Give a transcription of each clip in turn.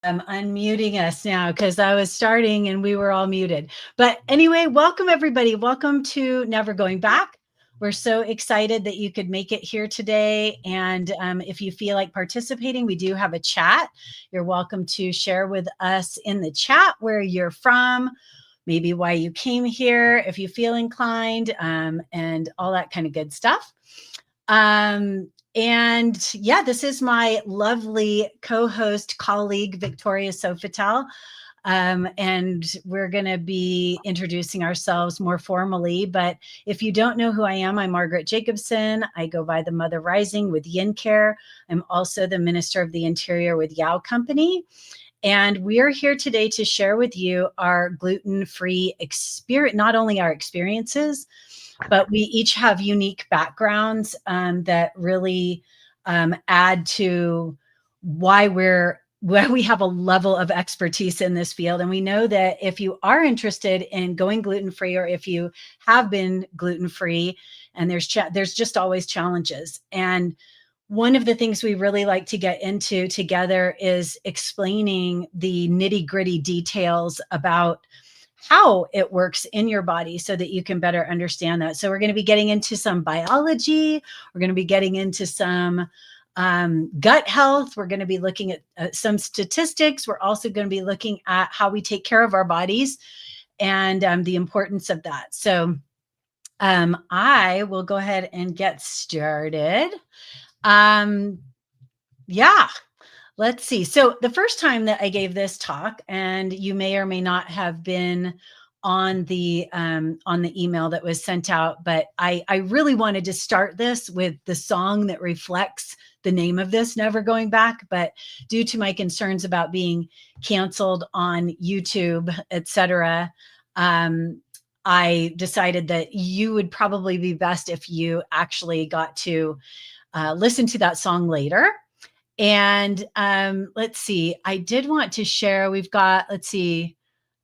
I'm unmuting us now because I was starting and we were all muted. But anyway, welcome everybody. Welcome to Never Going Back. We're so excited that you could make it here today. And if you feel like participating, we do have a chat. You're welcome to share with us in the chat where you're from, maybe why you came here, if you feel inclined, and all that kind of good stuff. And yeah, this is my lovely co-host colleague, Victoria Sofitel. And we're going to be introducing ourselves more formally. But if you don't know who I am, I'm Margaret Jacobson. I go by the Mother Rising with Yin-care. I'm also the Minister of the Interior with Yao Company. And we are here today to share with you our gluten-free experience, not only our experiences, but we each have unique backgrounds that really add to why we have a level of expertise in this field. And we know that if you are interested in going gluten-free, or if you have been gluten-free, and there's just always challenges. And one of the things we really like to get into together is explaining the nitty-gritty details about how it works in your body so that you can better understand that. So we're going to be getting into some biology. We're going to be getting into some gut health. We're going to be looking at some statistics. We're also going to be looking at how we take care of our bodies and the importance of that. So I will go ahead and get started. Yeah. Let's see. So the first time that I gave this talk, and you may or may not have been on the email that was sent out, but I really wanted to start this with the song that reflects the name of this, Never Going Back. But due to my concerns about being canceled on YouTube, etc., I decided that you would probably be best if you actually got to listen to that song later. And let's see, I did want to share, we've got, let's see.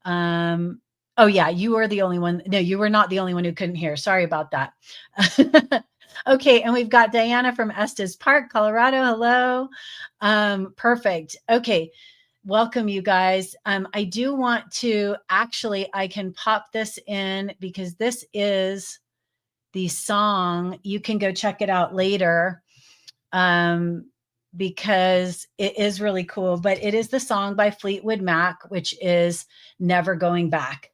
Oh yeah, you were the only one. No, you were not the only one who couldn't hear. Sorry about that. Okay, and we've got Diana from Estes Park, Colorado. Hello. Perfect. Okay, welcome you guys. I do want to, actually, I can pop this in because this is the song. You can go check it out later. Because it is really cool, but it is the song by Fleetwood Mac, which is Never Going Back.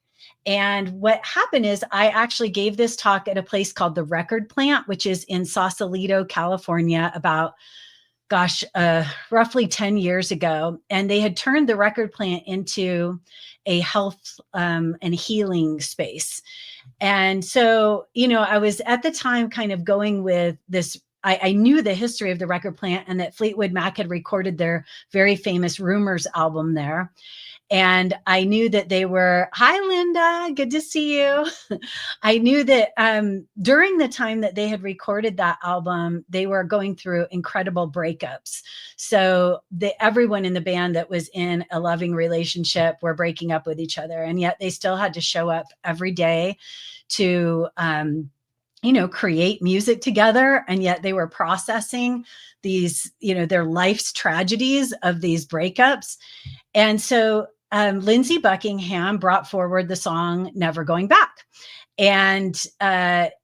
And what happened is I actually gave this talk at a place called the Record Plant, which is in Sausalito, California, about, roughly 10 years ago. And they had turned the Record Plant into a health and healing space. And so, I was at the time kind of going with this. I knew the history of the Record Plant and that Fleetwood Mac had recorded their very famous Rumors album there. And I knew that they were, hi, Linda, good to see you. I knew that during the time that they had recorded that album, they were going through incredible breakups. So everyone in the band that was in a loving relationship were breaking up with each other. And yet they still had to show up every day to, create music together. And yet they were processing these, their life's tragedies of these breakups. And so Lindsey Buckingham brought forward the song Never Going Back. And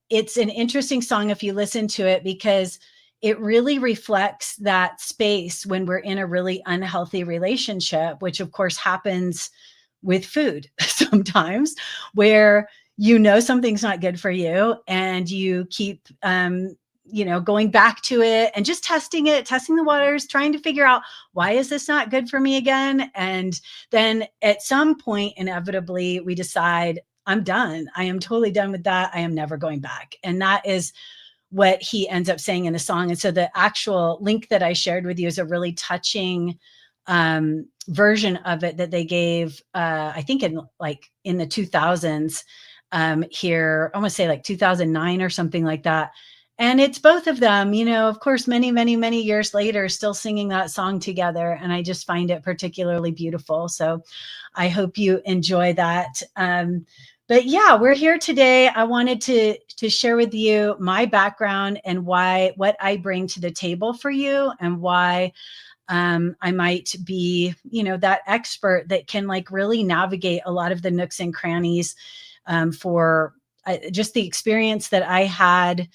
it's an interesting song if you listen to it, because it really reflects that space when we're in a really unhealthy relationship, which of course happens with food sometimes, where something's not good for you and you keep going back to it and just testing the waters, trying to figure out, why is this not good for me again? And then at some point, inevitably, we decide, I'm done. I am totally done with that. I am never going back. And that is what he ends up saying in the song. And so the actual link that I shared with you is a really touching version of it that they gave, I think in the 2000s here, I want to say like 2009 or something like that. And it's both of them, of course, many, many, many years later, still singing that song together. And I just find it particularly beautiful. So I hope you enjoy that. But yeah, we're here today. I wanted to share with you my background and what I bring to the table for you, and why I might be, that expert that can like really navigate a lot of the nooks and crannies for just the experience that I had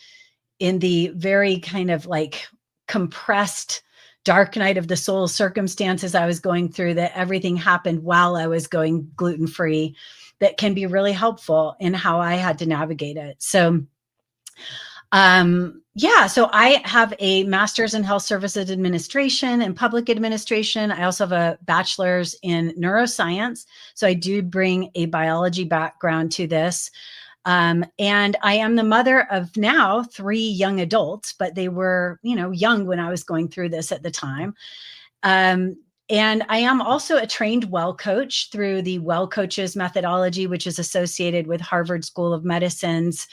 in the very kind of like compressed dark night of the soul circumstances I was going through, that everything happened while I was going gluten free, that can be really helpful in how I had to navigate it. So yeah, so I have a master's in health services administration and public administration. I also have a bachelor's in neuroscience. So I do bring a biology background to this. And I am the mother of now 3 young adults, but they were, young when I was going through this at the time. Um, and I am also a trained well coach through the Well Coaches methodology, which is associated with Harvard School of Medicine's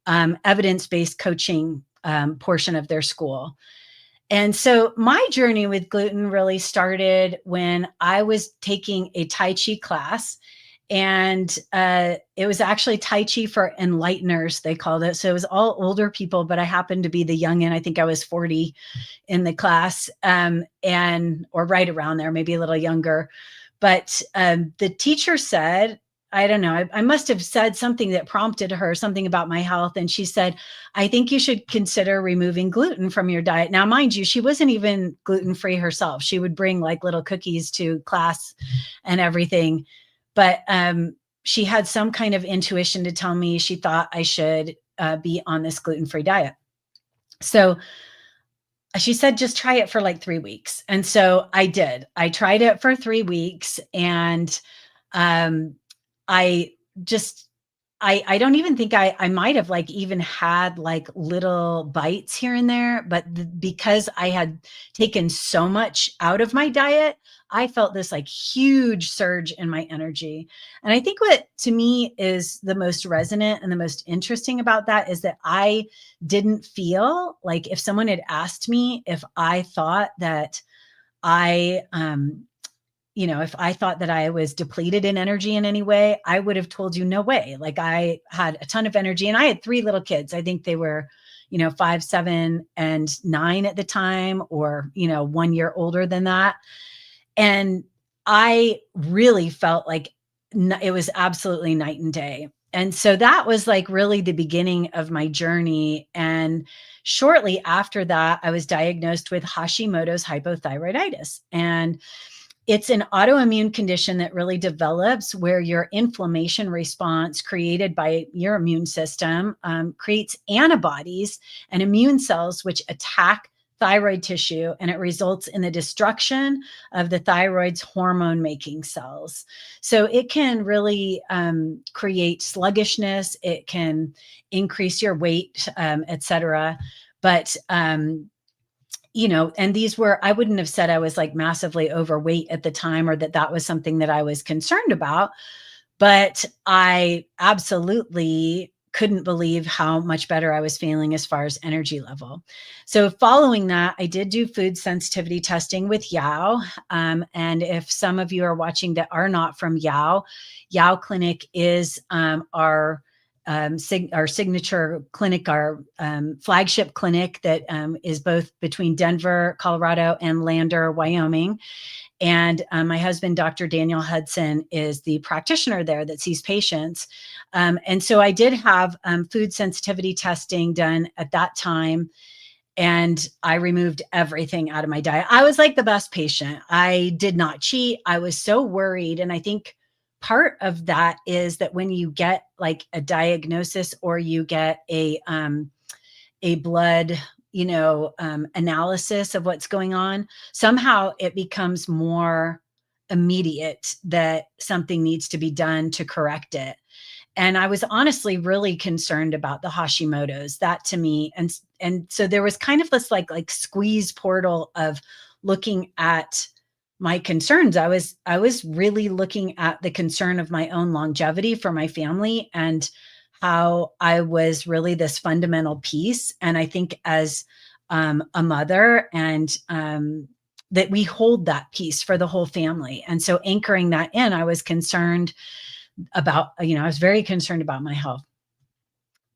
evidence-based coaching portion of their school. And so my journey with gluten really started when I was taking a Tai Chi class. And it was actually Tai Chi for enlighteners, they called it. So it was all older people, but I happened to be the youngin'. I think I was 40 in the class, or right around there, maybe a little younger. But the teacher said, I don't know, I must have said something that prompted her, something about my health. And she said, I think you should consider removing gluten from your diet. Now, mind you, she wasn't even gluten-free herself. She would bring like little cookies to class and everything. But she had some kind of intuition to tell me she thought I should be on this gluten-free diet. So she said, just try it for like 3 weeks. And so I did. I tried it for 3 weeks, and I just, I don't even think I might have like even had like little bites here and there, but because I had taken so much out of my diet, I felt this like huge surge in my energy. And I think what to me is the most resonant and the most interesting about that is that I didn't feel like, if someone had asked me if I thought that I, if I thought that I was depleted in energy in any way, I would have told you no way. Like, I had a ton of energy, and I had 3 little kids. I think they were, 5, 7, and 9 at the time, or, 1 year older than that. And I really felt like it was absolutely night and day. And so that was like really the beginning of my journey. And shortly after that, I was diagnosed with Hashimoto's hypothyroiditis. And it's an autoimmune condition that really develops where your inflammation response created by your immune system creates antibodies and immune cells which attack thyroid tissue, and it results in the destruction of the thyroid's hormone making cells. So it can really create sluggishness. It can increase your weight, et cetera. But and these were, I wouldn't have said I was like massively overweight at the time, or that was something that I was concerned about, but I absolutely couldn't believe how much better I was feeling as far as energy level. So following that, I did do food sensitivity testing with Yao. And if some of you are watching that are not from Yao, Yao Clinic is our signature clinic, our flagship clinic that is both between Denver, Colorado, and Lander, Wyoming. And my husband, Dr. Daniel Hudson, is the practitioner there that sees patients. And so I did have food sensitivity testing done at that time. And I removed everything out of my diet. I was like the best patient. I did not cheat. I was so worried. And I think part of that is that when you get like a diagnosis, or you get a blood, analysis of what's going on, somehow it becomes more immediate that something needs to be done to correct it. And I was honestly really concerned about the Hashimoto's, that to me. And so there was kind of this like squeeze portal of looking at my concerns. I was really looking at the concern of my own longevity for my family, and how I was really this fundamental piece. And I think as a mother, and that we hold that piece for the whole family. And so anchoring that in, I was concerned about, I was very concerned about my health.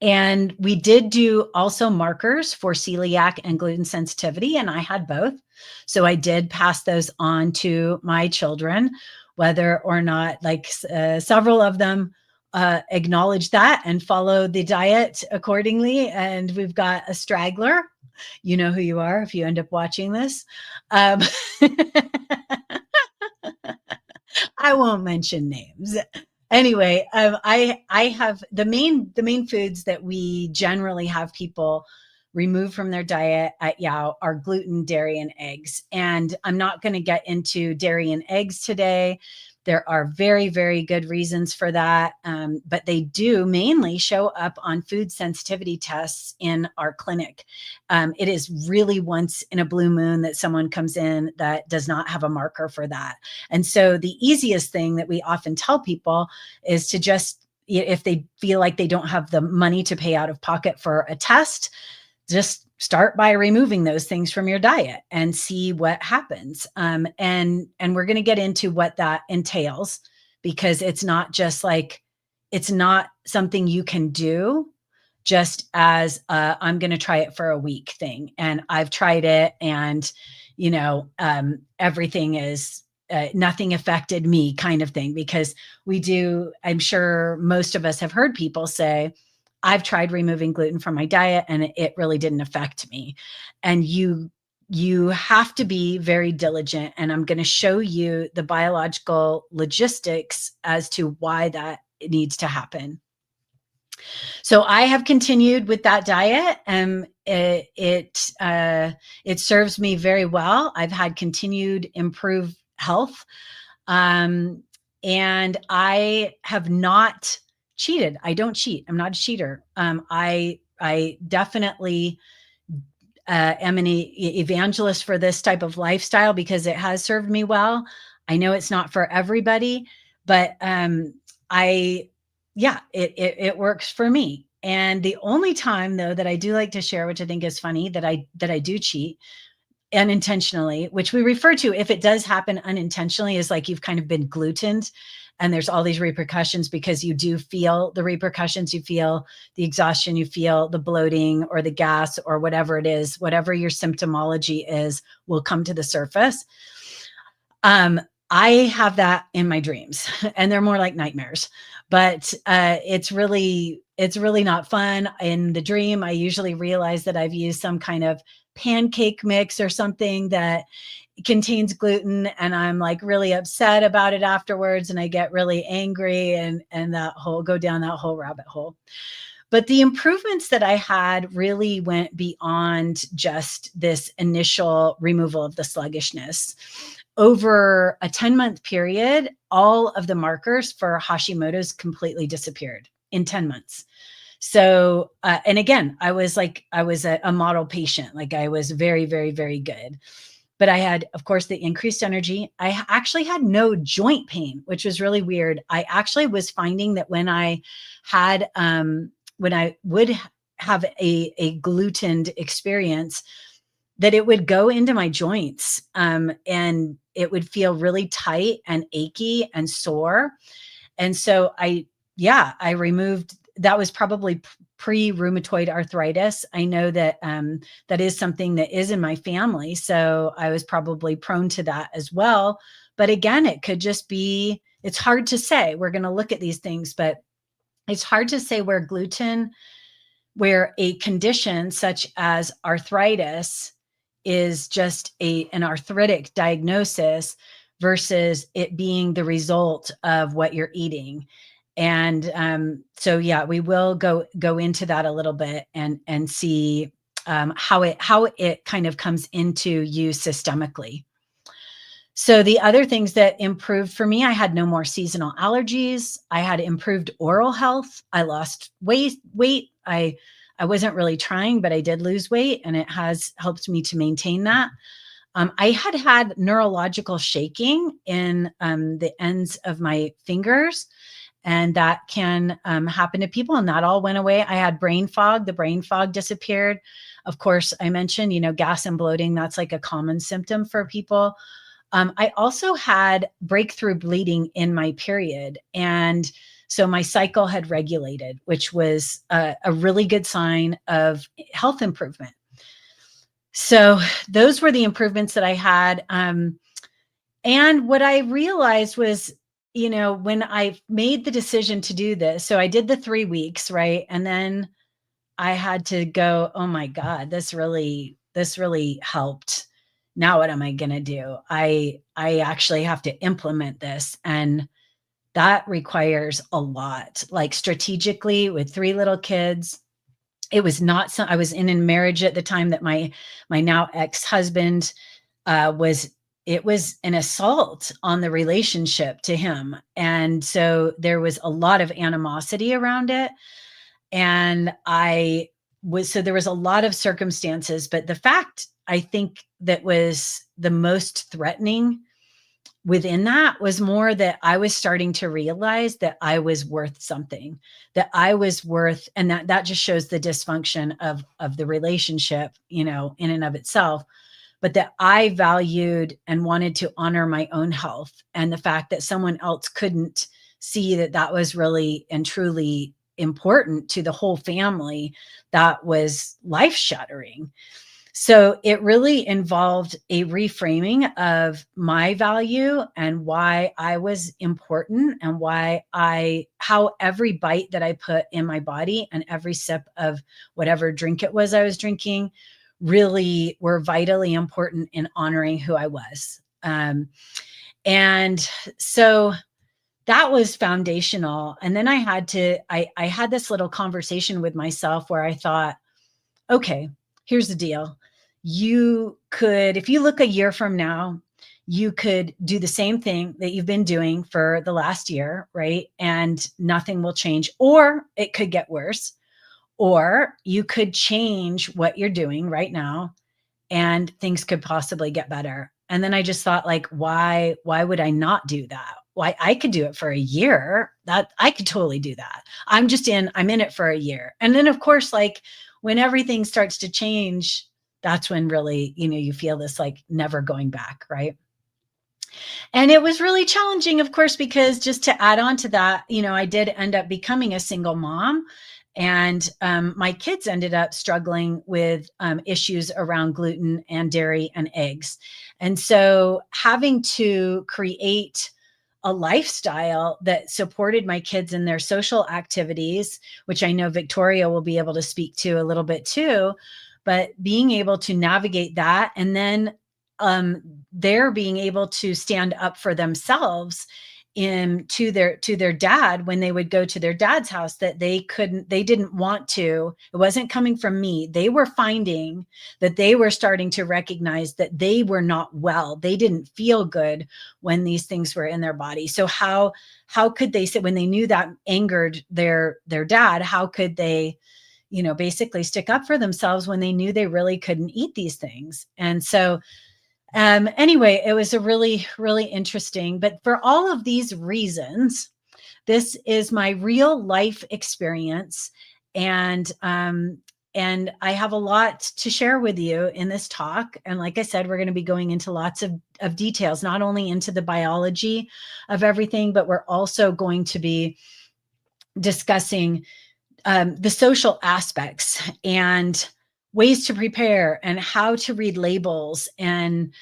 And we did do also markers for celiac and gluten sensitivity, and I had both. So I did pass those on to my children, whether or not, like, several of them acknowledge that and follow the diet accordingly. And we've got a straggler. You know who you are if you end up watching this. Um, I won't mention names. Anyway, I have the main foods that we generally have people remove from their diet at Yao are gluten, dairy, and eggs. And I'm not going to get into dairy and eggs today. There are very, very good reasons for that. But they do mainly show up on food sensitivity tests in our clinic. It is really once in a blue moon that someone comes in that does not have a marker for that. And so the easiest thing that we often tell people is to just, if they feel like they don't have the money to pay out of pocket for a test, just start by removing those things from your diet and see what happens. And we're going to get into what that entails, because it's not just like, it's not something you can do just as I'm going to try it for a week thing. And I've tried it, and everything is nothing affected me kind of thing. Because I'm sure most of us have heard people say, I've tried removing gluten from my diet and it really didn't affect me. And you have to be very diligent. And I'm going to show you the biological logistics as to why that needs to happen. So I have continued with that diet, and it serves me very well. I've had continued improved health, and I have not cheated. I don't cheat. I'm not a cheater. I definitely am an evangelist for this type of lifestyle because it has served me well. I know it's not for everybody, but I yeah, it works for me. And the only time though that I do like to share, which I think is funny, that I do cheat unintentionally, which we refer to, if it does happen unintentionally, is like you've kind of been glutened and there's all these repercussions, because you do feel the repercussions, you feel the exhaustion, you feel the bloating or the gas or whatever it is, whatever your symptomology is, will come to the surface. I have that in my dreams and they're more like nightmares, but it's really not fun. In the dream, I usually realize that I've used some kind of pancake mix or something that contains gluten, and I'm like really upset about it afterwards, and I get really angry, and that whole go down that whole rabbit hole. But the improvements that I had really went beyond just this initial removal of the sluggishness. Over a 10-month period, all of the markers for Hashimoto's completely disappeared in 10 months. So, and again, I was a model patient. Like, I was very, very, very good. But I had, of course, the increased energy. I actually had no joint pain, which was really weird. I actually was finding that when I would have a glutened experience, that it would go into my joints, and it would feel really tight and achy and sore. And so I removed, that was probably pre-rheumatoid arthritis. I know that that is something that is in my family. So I was probably prone to that as well. But again, it could just be, it's hard to say. We're going to look at these things, but it's hard to say where a condition such as arthritis is just an arthritic diagnosis versus it being the result of what you're eating. And so, yeah, we will go into that a little bit and see how it kind of comes into you systemically. So the other things that improved for me, I had no more seasonal allergies. I had improved oral health. I lost weight. I wasn't really trying, but I did lose weight, and it has helped me to maintain that. I had neurological shaking in the ends of my fingers, and that can happen to people, and that all went away. I had brain fog. The brain fog disappeared. Of course, I mentioned, gas and bloating. That's like a common symptom for people. I also had breakthrough bleeding in my period, and So my cycle had regulated, which was a really good sign of health improvement. So those were the improvements that I had. And what I realized was, when I made the decision to do this, so I did the 3 weeks, right? And then I had to go, oh my God, this really helped. Now what am I going to do? I actually have to implement this. And that requires a lot, like strategically with 3 little kids. It was not I was in a marriage at the time that my now ex-husband was it was an assault on the relationship to him. And so there was a lot of animosity around it. And so there was a lot of circumstances, but the fact I think that was the most threatening within that was more that I was starting to realize that I was worth something, that I was worth, and that just shows the dysfunction of the relationship, in and of itself, but that I valued and wanted to honor my own health, and the fact that someone else couldn't see that that was really and truly important to the whole family, that was life shattering. So it really involved a reframing of my value and why I was important, and how every bite that I put in my body and every sip of whatever drink it was I was drinking really were vitally important in honoring who I was. And so that was foundational. And then I had this little conversation with myself where I thought, okay, here's the deal. You could, if you look a year from now, you could do the same thing that you've been doing for the last year, right? And nothing will change, or it could get worse, or you could change what you're doing right now and things could possibly get better. And then I just thought, like, why would I not do that? Why, I could do it for a year. That I could totally do that. I'm in it for a year. And then of course, like when everything starts to change, that's when really, you feel this like never going back, right? And it was really challenging, of course, because just to add on to that, I did end up becoming a single mom. And my kids ended up struggling with issues around gluten and dairy and eggs. And so having to create a lifestyle that supported my kids in their social activities, which I know Victoria will be able to speak to a little bit too, but being able to navigate that, and then they're being able to stand up for themselves to their dad when they would go to their dad's house, that they didn't want to. It wasn't coming from me. They were finding that they were starting to recognize that they were not well. They didn't feel good when these things were in their body. So how could they say, when they knew that angered their dad, how could they basically stick up for themselves when they knew they really couldn't eat these things? And so anyway, it was a really, really interesting, but for all of these reasons, this is my real life experience. And I have a lot to share with you in this talk. And like I said, we're going to be going into lots of details, not only into the biology of everything, but we're also going to be discussing the social aspects and ways to prepare and how to read labels, and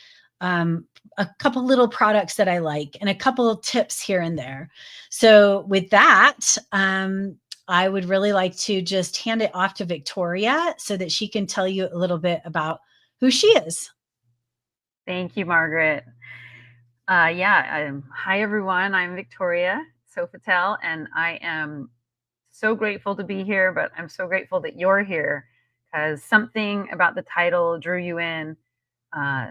a couple little products that I like and a couple of tips here and there. So with that, I would really like to just hand it off to Victoria so that she can tell you a little bit about who she is. Thank you, Margaret. Hi, everyone. I'm Victoria Sofitel, and I am so grateful to be here, but I'm so grateful that you're here because something about the title drew you in.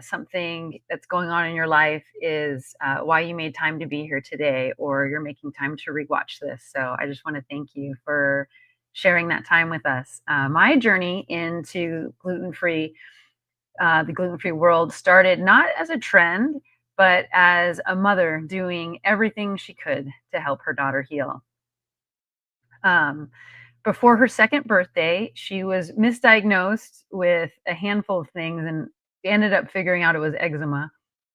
Something that's going on in your life is why you made time to be here today, or you're making time to rewatch this. So I just want to thank you for sharing that time with us. My journey into the gluten-free world started not as a trend, but as a mother doing everything she could to help her daughter heal. Before her second birthday, she was misdiagnosed with a handful of things and ended up figuring out it was eczema.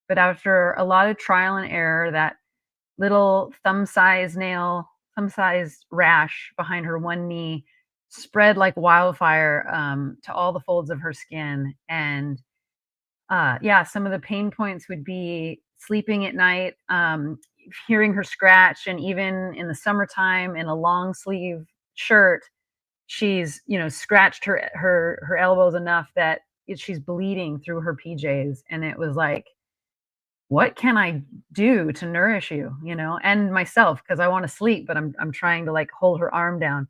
But after a lot of trial and error, that little thumb-sized nail some size rash behind her one knee, spread like wildfire to all the folds of her skin. And yeah, some of the pain points would be sleeping at night, hearing her scratch, and even in the summertime in a long sleeve shirt, she's, you know, scratched her elbows enough that she's bleeding through her PJs. And it was like, what can I do to nourish you, you know, and myself, because I want to sleep, but I'm trying to like hold her arm down,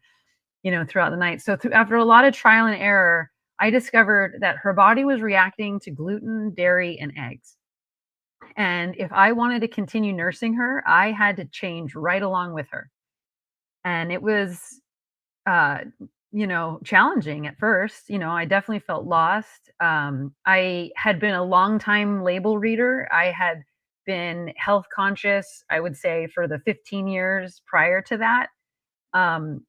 you know, throughout the night. So after a lot of trial and error, I discovered that her body was reacting to gluten, dairy, and eggs. And if I wanted to continue nursing her, I had to change right along with her. And it was, uh, you know, challenging at first. You know, I definitely felt lost. I had been a long time label reader. I had been health conscious, I would say, for the 15 years prior to that. Um,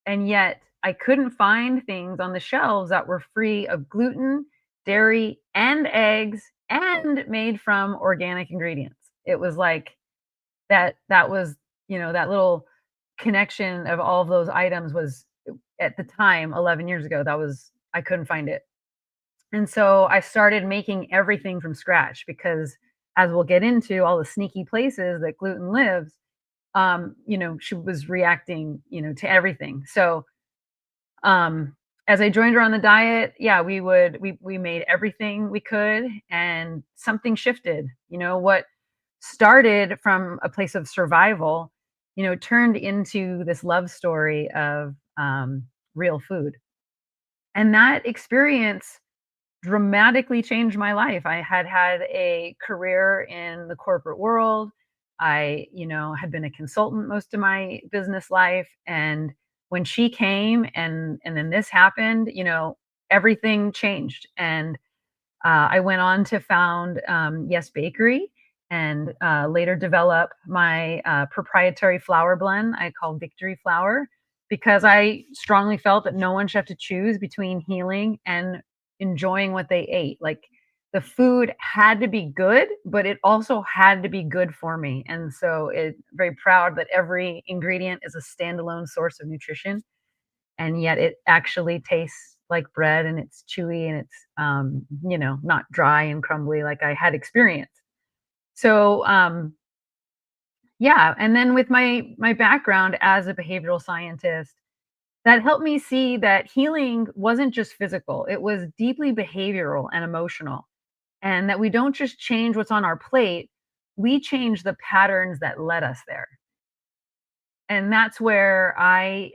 and yet I couldn't find things on the shelves that were free of gluten, dairy, and eggs and made from organic ingredients. It was like that was, you know, that little connection of all of those items was at the time 11 years ago, that was, I couldn't find it. And so I started making everything from scratch because, as we'll get into, all the sneaky places that gluten lives, you know, she was reacting, you know, to everything. So as I joined her on the diet, yeah, we made everything we could, and something shifted. You know, what started from a place of survival, you know, turned into this love story of real food. And that experience dramatically changed my life. I had had a career in the corporate world. I, you know, had been a consultant most of my business life. And when she came and then this happened, you know, everything changed. And I went on to found Yes Bakery, and later develop my proprietary flour blend I call Victory Flour, because I strongly felt that no one should have to choose between healing and enjoying what they ate. Like, the food had to be good, but it also had to be good for me. And so it very proud that every ingredient is a standalone source of nutrition, and yet it actually tastes like bread, and it's chewy, and it's you know, not dry and crumbly like I had experienced. So yeah, and then with my background as a behavioral scientist, that helped me see that healing wasn't just physical, it was deeply behavioral and emotional. And that we don't just change what's on our plate, we change the patterns that led us there. And that's where I,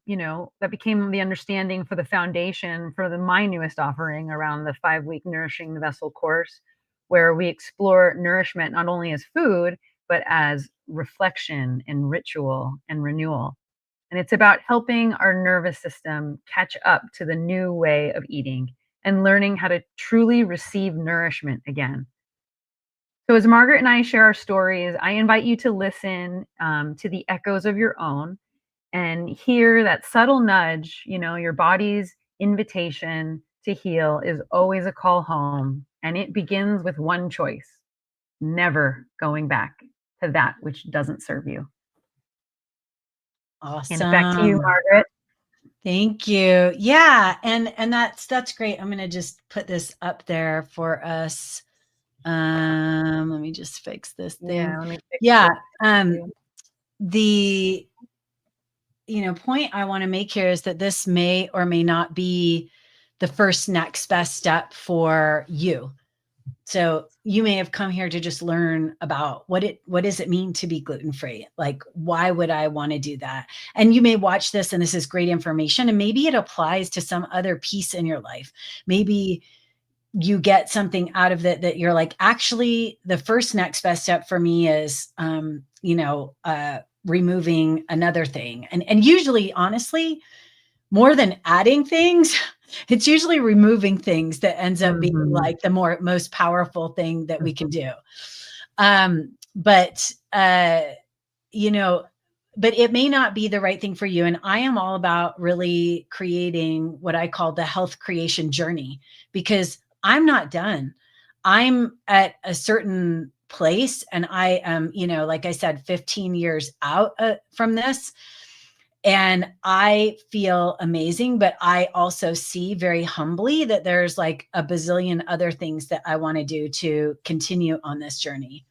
you know, that became the understanding for the foundation for my newest offering around the 5-week Nourishing the Vessel course, where we explore nourishment not only as food, but as reflection and ritual and renewal. And it's about helping our nervous system catch up to the new way of eating and learning how to truly receive nourishment again. So, as Margaret and I share our stories, I invite you to listen to the echoes of your own and hear that subtle nudge. You know, your body's invitation to heal is always a call home, and it begins with one choice: never going back to that which doesn't serve you. And back to you, Awesome. Margaret. Thank you. Yeah, and that's great. I'm gonna just put this up there for us. Let me just fix this Yeah, thing. let me fix Yeah, this. um, the point I want to make here is that this may or may not be the first next best step for you. So you may have come here to just learn about what does it mean to be gluten-free? Like, why would I want to do that? And you may watch this and this is great information, and maybe it applies to some other piece in your life. Maybe you get something out of it that you're like, actually, the first next best step for me is, removing another thing. And usually, honestly, more than adding things, it's usually removing things that ends up being Mhm. like the most powerful thing that we can do. But you know, but it may not be the right thing for you. And I am all about really creating what I call the health creation journey, because I'm not done. I'm at a certain place. And I am, like I said, 15 years out from this. And I feel amazing, but I also see very humbly that there's like a bazillion other things that I want to do to continue on this journey.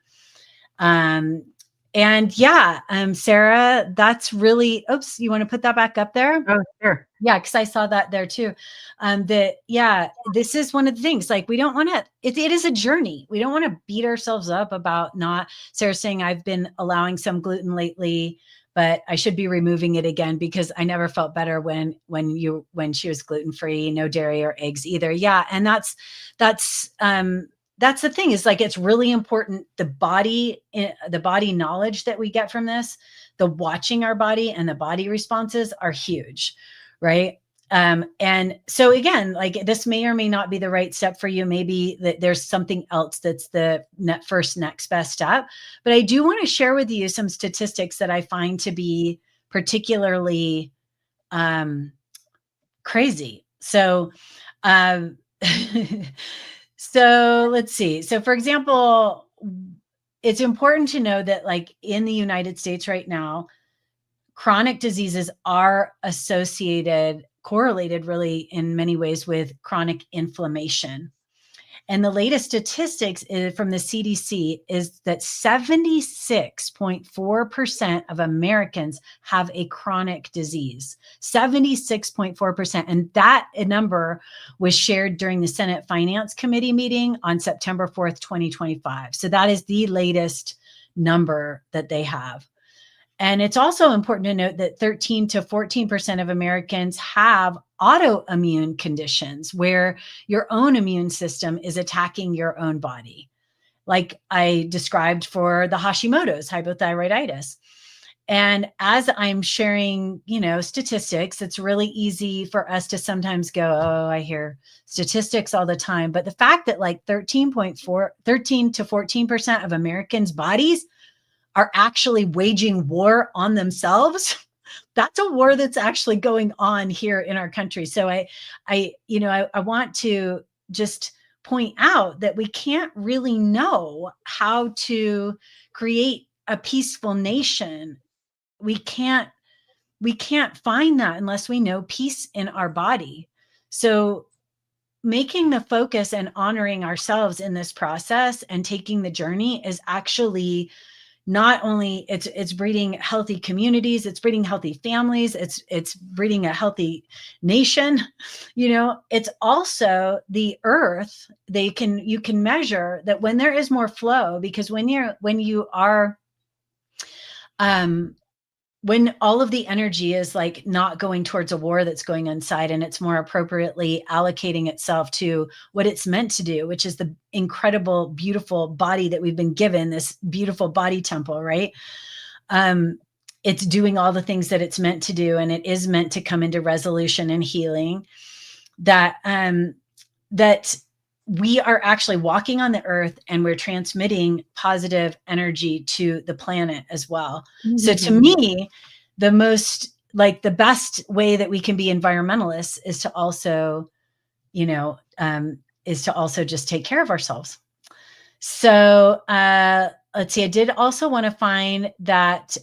And yeah, Sarah, that's really, oops, you want to put that back up there? Oh, sure. Yeah, because I saw that there too. This is one of the things, like, we don't want to, it is a journey. We don't want to beat ourselves up about not. Sarah saying, I've been allowing some gluten lately, but I should be removing it again because I never felt better when she was gluten-free, no dairy or eggs either. Yeah. And that's the thing, is like, it's really important. The body knowledge that we get from this, the watching our body and the body responses are huge. Right. And so again, like, this may or may not be the right step for you. Maybe that there's something else that's the next best step. But I do want to share with you some statistics that I find to be particularly crazy. So, so let's see. So for example, it's important to know that, like, in the United States right now, chronic diseases are correlated really in many ways with chronic inflammation. And the latest statistics from the CDC is that 76.4% of Americans have a chronic disease. 76.4%. And that number was shared during the Senate Finance Committee meeting on September 4th, 2025. So that is the latest number that they have. And it's also important to note that 13 to 14% of Americans have autoimmune conditions where your own immune system is attacking your own body, like I described for the Hashimoto's, hypothyroiditis. And as I'm sharing, statistics, it's really easy for us to sometimes go, oh, I hear statistics all the time. But the fact that like 13 to 14% of Americans' bodies are actually waging war on themselves, that's a war that's actually going on here in our country. So I want to just point out that we can't really know how to create a peaceful nation. We can't find that unless we know peace in our body. So making the focus and honoring ourselves in this process and taking the journey is actually not only it's breeding healthy communities, it's breeding healthy families, it's breeding a healthy nation. It's also the earth. You can measure that when there is more flow, because when all of the energy is like not going towards a war that's going inside, and it's more appropriately allocating itself to what it's meant to do, which is the incredible, beautiful body that we've been given, this beautiful body temple, right? It's doing all the things that it's meant to do, and it is meant to come into resolution and healing. That we are actually walking on the earth, and we're transmitting positive energy to the planet as well. Mm-hmm. So to me, the best way that we can be environmentalists is to also, just take care of ourselves. So let's see, I did also want to find that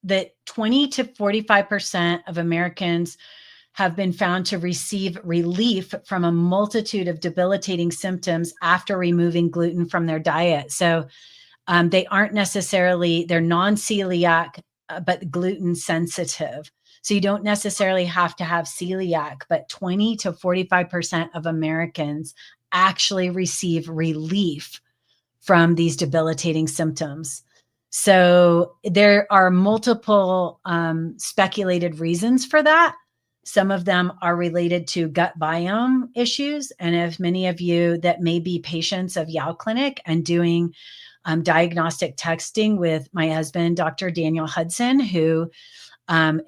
that 20 to 45% of Americans have been found to receive relief from a multitude of debilitating symptoms after removing gluten from their diet. So they're non-celiac, but gluten sensitive. So you don't necessarily have to have celiac, but 20 to 45% of Americans actually receive relief from these debilitating symptoms. So there are multiple speculated reasons for that. Some of them are related to gut biome issues. And if many of you that may be patients of Yao Clinic and doing diagnostic testing with my husband, Dr. Daniel Hudson, who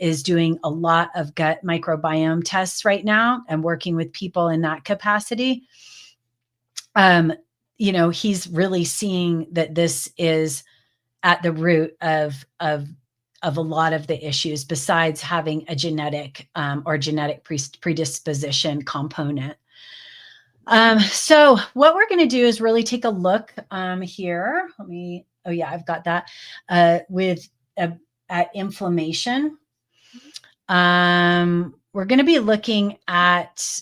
is doing a lot of gut microbiome tests right now and working with people in that capacity, he's really seeing that this is at the root of a lot of the issues, besides having a genetic or genetic predisposition component. So what we're going to do is really take a look here. Let me, oh yeah, I've got that with at inflammation. We're going to be looking at,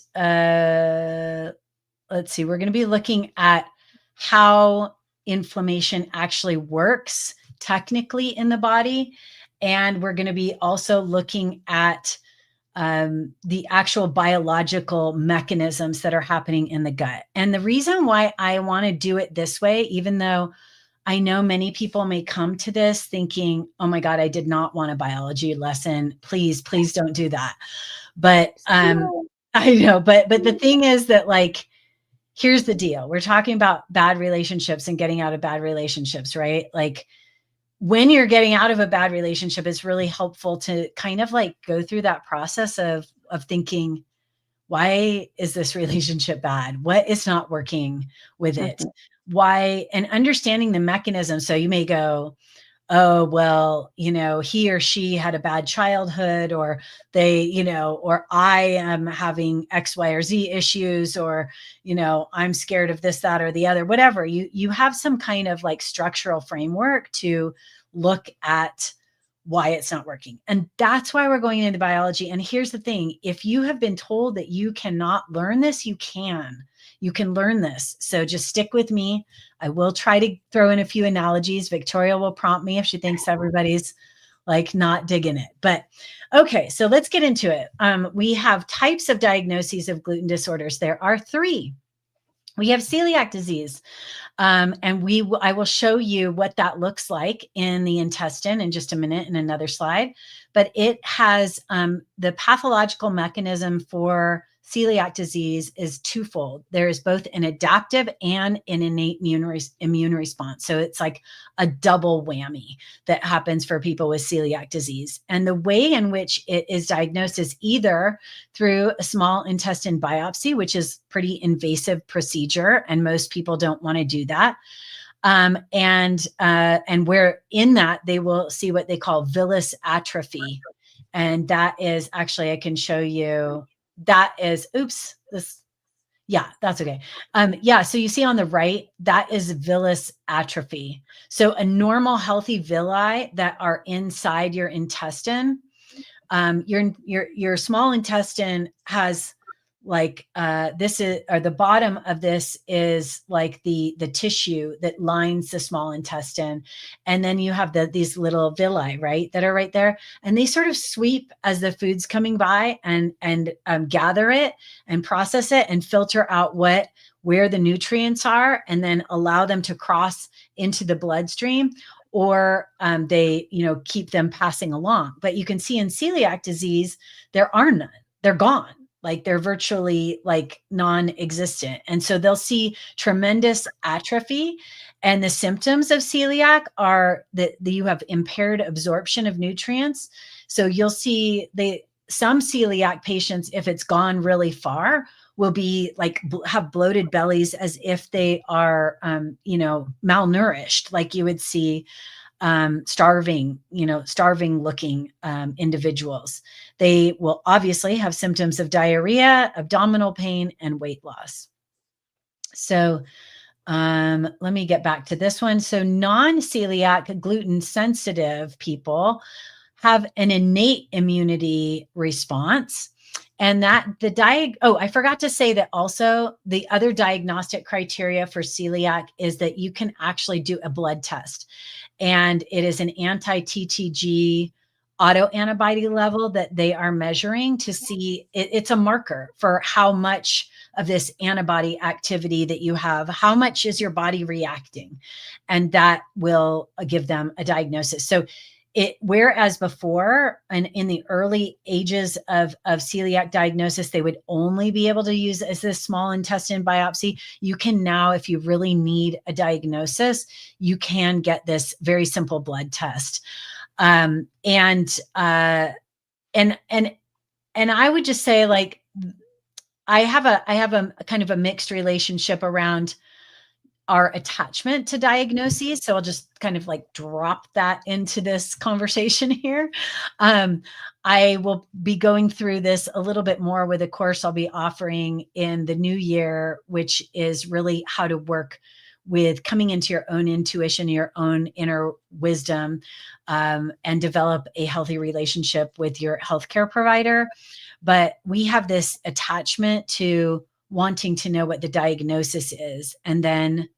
let's see, we're going to be looking at how inflammation actually works technically in the body. And we're going to be also looking at the actual biological mechanisms that are happening in the gut. And the reason why I want to do it this way, even though I know many people may come to this thinking, oh my God, I did not want a biology lesson. Please, please don't do that. But I know, but the thing is that, like, here's the deal. We're talking about bad relationships and getting out of bad relationships, right? Like, when you're getting out of a bad relationship, it's really helpful to kind of like go through that process of thinking, why is this relationship bad? What is not working with it? Why? And understanding the mechanism. So you may go, oh, well, he or she had a bad childhood, or they, or I am having X, Y, or Z issues, or, I'm scared of this, that, or the other, whatever. You have some kind of like structural framework to look at why it's not working. And that's why we're going into biology. And here's the thing, if you have been told that you cannot learn this, you can learn this. So just stick with me. I will try to throw in a few analogies. Victoria will prompt me if she thinks everybody's like not digging it. But okay, so let's get into it. We have types of diagnoses of gluten disorders. There are 3. We have celiac disease. And I will show you what that looks like in the intestine in just a minute in another slide. But it has the pathological mechanism for celiac disease is twofold. There is both an adaptive and an innate immune response. So it's like a double whammy that happens for people with celiac disease. And the way in which it is diagnosed is either through a small intestine biopsy, which is pretty invasive procedure, and most people don't want to do that. And where in that they will see what they call villus atrophy, and that is actually, I can show you. That is, oops, this, yeah, that's okay. Yeah, so you see on the right, that is villus atrophy. So a normal healthy villi that are inside your intestine, your small intestine has like this is, or the bottom of this is like the tissue that lines the small intestine, and then you have these little villi, right, that are right there, and they sort of sweep as the food's coming by and gather it and process it and filter out where the nutrients are, and then allow them to cross into the bloodstream, or they keep them passing along. But you can see in celiac disease there are none. They're gone. Like, they're virtually like non-existent. And so they'll see tremendous atrophy. And the symptoms of celiac are that you have impaired absorption of nutrients. So you'll see some celiac patients, if it's gone really far, will be like have bloated bellies as if they are malnourished, like you would see starving looking individuals. They will obviously have symptoms of diarrhea, abdominal pain, and weight loss. So let me get back to this one. So non-celiac gluten sensitive people have an innate immunity response. And that I forgot to say that also the other diagnostic criteria for celiac is that you can actually do a blood test, and it is an anti-TTG autoantibody level that they are measuring to see. It's a marker for how much of this antibody activity that you have, how much is your body reacting, and that will give them a diagnosis. So whereas before, and in the early ages of celiac diagnosis, they would only be able to use as this small intestine biopsy. You can now, if you really need a diagnosis, you can get this very simple blood test. And I would just say, like, I have a kind of a mixed relationship around our attachment to diagnoses. So I'll just kind of like drop that into this conversation here. I will be going through this a little bit more with a course I'll be offering in the new year, which is really how to work with coming into your own intuition, your own inner wisdom, and develop a healthy relationship with your healthcare provider. But we have this attachment to wanting to know what the diagnosis is, and then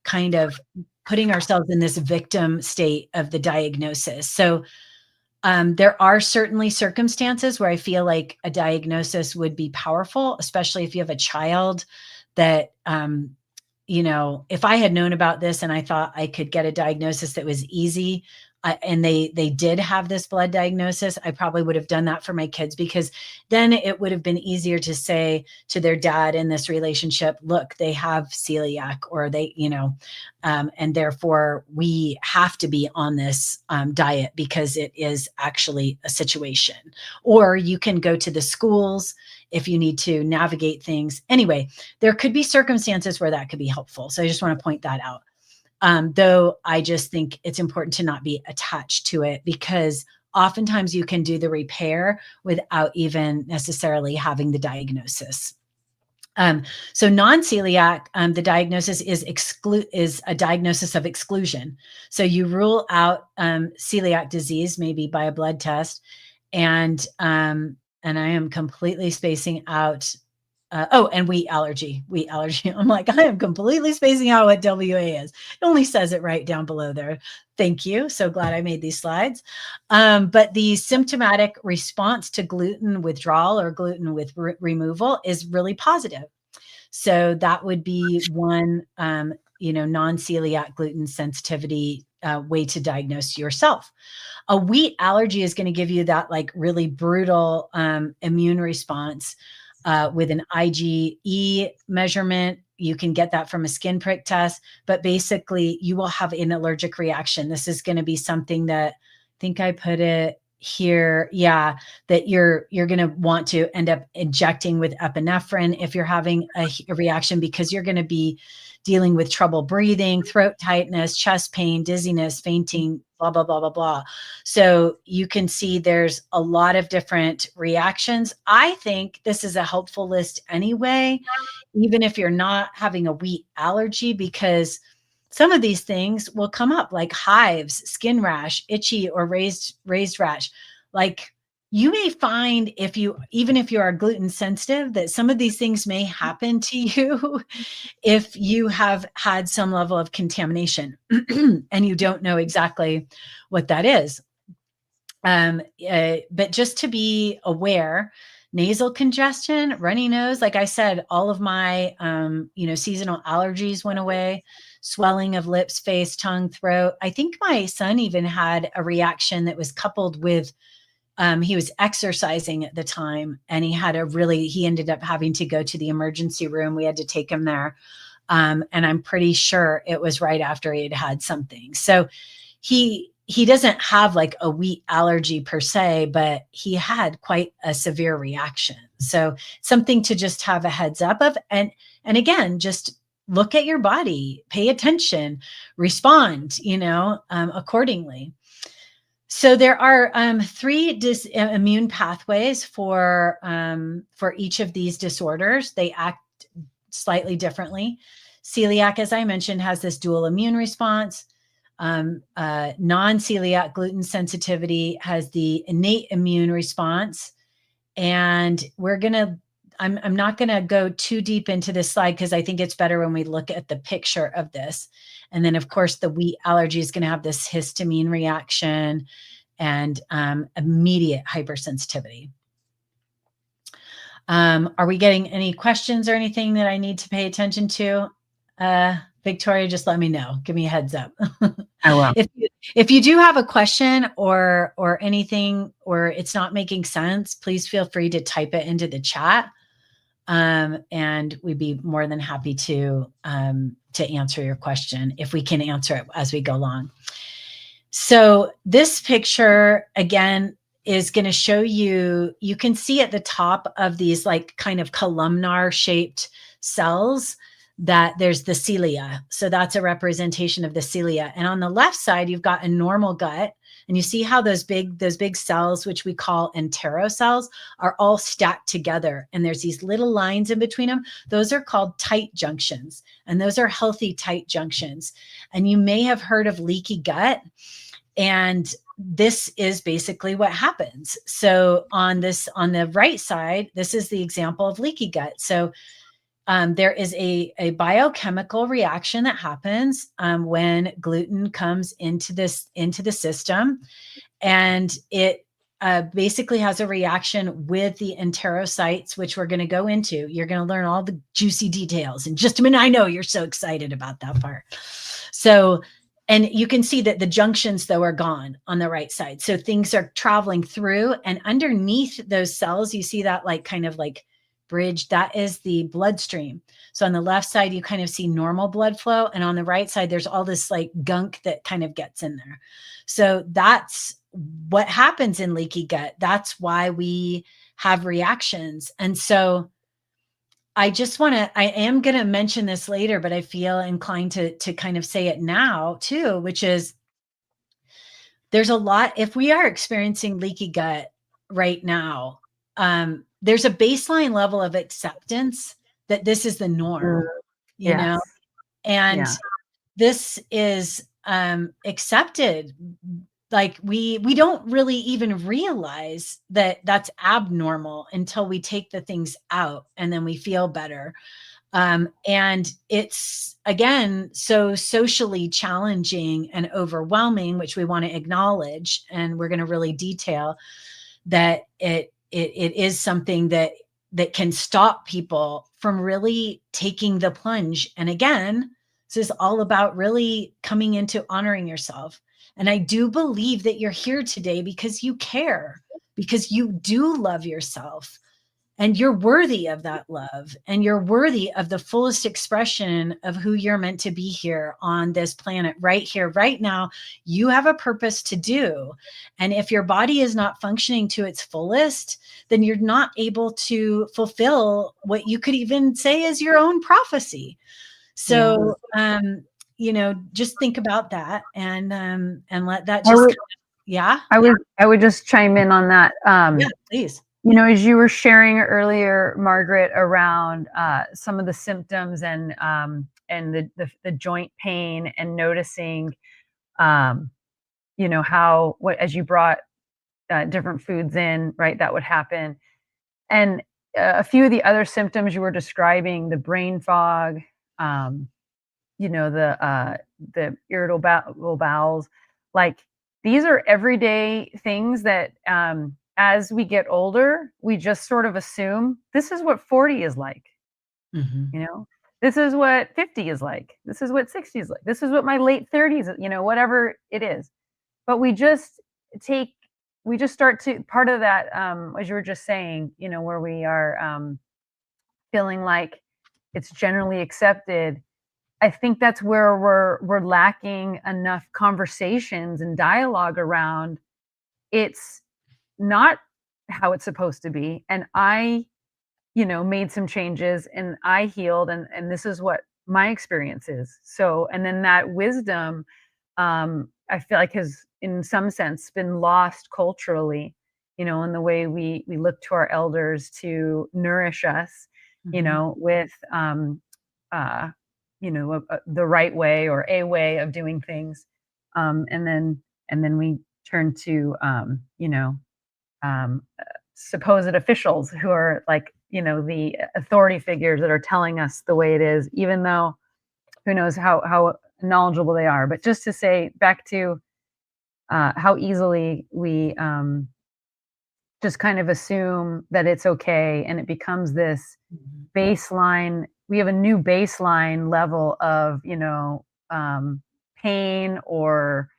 kind of putting ourselves in this victim state of the diagnosis. So there are certainly circumstances where I feel like a diagnosis would be powerful, especially if you have a child that, if I had known about this and I thought I could get a diagnosis that was easy, and they did have this blood diagnosis, I probably would have done that for my kids, because then it would have been easier to say to their dad in this relationship, look, they have celiac, or they, and therefore we have to be on this diet because it is actually a situation. Or you can go to the schools if you need to navigate things. Anyway, there could be circumstances where that could be helpful. So I just want to point that out. Though I just think it's important to not be attached to it, because oftentimes you can do the repair without even necessarily having the diagnosis. So non-celiac, the diagnosis is a diagnosis of exclusion. So you rule out celiac disease, maybe by a blood test, and I am completely spacing out. And wheat allergy. I'm like, I am completely spacing out what WA is. It only says it right down below there. Thank you. So glad I made these slides. But the symptomatic response to gluten withdrawal or gluten with removal is really positive. So that would be one, non-celiac gluten sensitivity way to diagnose yourself. A wheat allergy is going to give you that like really brutal immune response. With an IgE measurement. You can get that from a skin prick test, but basically you will have an allergic reaction. This is going to be something that, I think I put it here. Yeah, that you're going to want to end up injecting with epinephrine if you're having a reaction, because you're going to be dealing with trouble breathing, throat tightness, chest pain, dizziness, fainting, blah, blah, blah, blah, blah. So you can see there's a lot of different reactions. I think this is a helpful list anyway, even if you're not having a wheat allergy, because some of these things will come up, like hives, skin rash, itchy or raised rash. Like, you may find even if you are gluten sensitive, that some of these things may happen to you if you have had some level of contamination and you don't know exactly what that is. But just to be aware, nasal congestion, runny nose, like I said, all of my, seasonal allergies went away, swelling of lips, face, tongue, throat. I think my son even had a reaction that was coupled with, he was exercising at the time, and he ended up having to go to the emergency room. We had to take him there. And I'm pretty sure it was right after he had something. So he doesn't have like a wheat allergy per se, but he had quite a severe reaction. So something to just have a heads up of. And again, just look at your body, pay attention, respond, accordingly. So there are 3 immune pathways for each of these disorders. They act slightly differently. Celiac, as I mentioned, has this dual immune response. Non-celiac gluten sensitivity has the innate immune response. And I'm not going to go too deep into this slide, because I think it's better when we look at the picture of this. And then, of course, the wheat allergy is going to have this histamine reaction and immediate hypersensitivity. Are we getting any questions or anything that I need to pay attention to? Victoria, just let me know. Give me a heads up. I will. If you do have a question or anything, or it's not making sense, please feel free to type it into the chat. And we'd be more than happy to answer your question if we can answer it as we go along. So this picture, again, is going to show you can see at the top of these like kind of columnar shaped cells that there's the cilia. So that's a representation of the cilia. And on the left side, you've got a normal gut. And you see how those big cells, which we call enterocells, are all stacked together. And there's these little lines in between them. Those are called tight junctions. And those are healthy tight junctions. And you may have heard of leaky gut. And this is basically what happens. So on the right side, this is the example of leaky gut. So there is a biochemical reaction that happens when gluten comes into the system, and it basically has a reaction with the enterocytes, which we're going to go into. You're going to learn all the juicy details in just a minute. I know you're so excited about that part. So, and you can see that the junctions, though, are gone on the right side. So things are traveling through, and underneath those cells, you see that kind of bridge, that is the bloodstream. So on the left side, you kind of see normal blood flow. And on the right side, there's all this gunk that kind of gets in there. So that's what happens in leaky gut. That's why we have reactions. And so I am going to mention this later, but I feel inclined to kind of say it now too, which is there's a lot, if we are experiencing leaky gut right now, there's a baseline level of acceptance that this is the norm, you know, Yes. and Yeah. this is accepted. We don't really even realize that that's abnormal until we take the things out, and then we feel better. And it's, again, so socially challenging and overwhelming, which we want to acknowledge. And we're going to really detail that it is something that can stop people from really taking the plunge. And again, this is all about really coming into honoring yourself. And I do believe that you're here today because you care, because you do love yourself. And you're worthy of that love, and you're worthy of the fullest expression of who you're meant to be here on this planet, right here, right now. You have a purpose to do. And if your body is not functioning to its fullest, then you're not able to fulfill what you could even say is your own prophecy. So, just think about that, and let that just, yeah. I would just chime in on that. Yeah, please. As you were sharing earlier, Margaret, around some of the symptoms and the joint pain, and noticing, how as you brought different foods in, right, that would happen, and a few of the other symptoms you were describing, the brain fog, the irritable bowels, these are everyday things that as we get older, we just sort of assume this is what 40 is like. Mm-hmm. This is what 50 is like. This is what 60 is like. This is what my late 30s, whatever it is. But we just start to, part of that, as you were just saying, where we are feeling like it's generally accepted. I think that's where we're lacking enough conversations and dialogue around. It's not how it's supposed to be. And I, made some changes, and I healed, and this is what my experience is. So, and then that wisdom, I feel like has in some sense been lost culturally, in the way we look to our elders to nourish us, with, the right way, or a way of doing things. And then we turn to, supposed officials who are the authority figures that are telling us the way it is, even though who knows how knowledgeable they are. But just to say back to how easily we just kind of assume that it's okay, and it becomes this baseline. We have a new baseline level of pain, or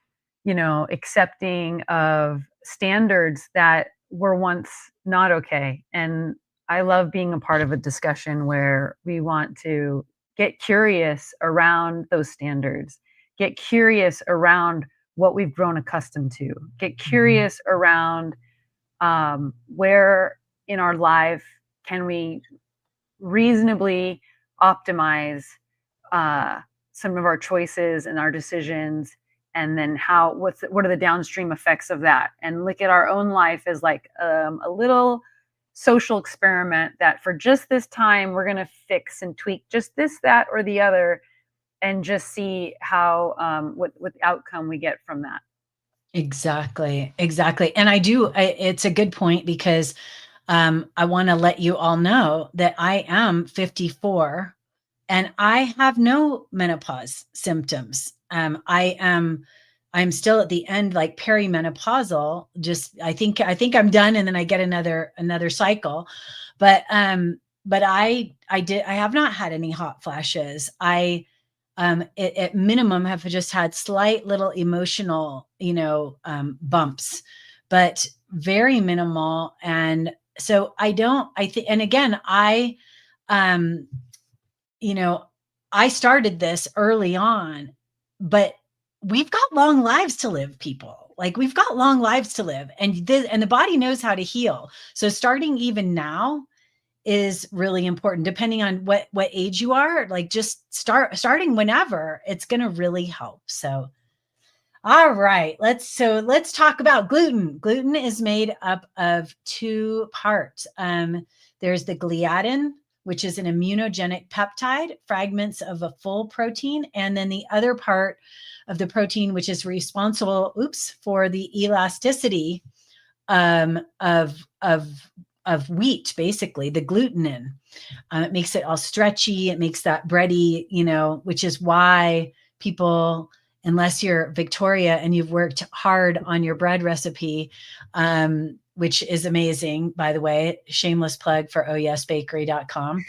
accepting of standards that were once not okay. And I love being a part of a discussion where we want to get curious around those standards, get curious around what we've grown accustomed to, get curious around where in our life can we reasonably optimize some of our choices and our decisions, and then what are the downstream effects of that, and look at our own life as like a little social experiment that for just this time we're going to fix and tweak just this, that, or the other, and just see how what outcome we get from that. Exactly. Exactly. And it's a good point because I want to let you all know that I am 54 and I have no menopause symptoms. I'm still at the end, like perimenopausal. Just I think I'm done, and then I get another cycle. But I have not had any hot flashes. At minimum have just had slight little emotional, bumps, but very minimal. And so I think, and again, um, you know, I started this early on, but we've got long lives to live, people. Like we've got long lives to live, and the body knows how to heal. So starting even now is really important, depending on what age you are. Like just starting whenever, it's going to really help. So all right, let's talk about gluten. Gluten is made up of two parts. There's the gliadin, which is an immunogenic peptide, fragments of a full protein, and then the other part of the protein, which is responsible, for the elasticity of wheat, basically the glutenin. It makes it all stretchy. It makes that bready, which is why people, unless you're Victoria and you've worked hard on your bread recipe, which is amazing, by the way, shameless plug for ohyesbakery.com.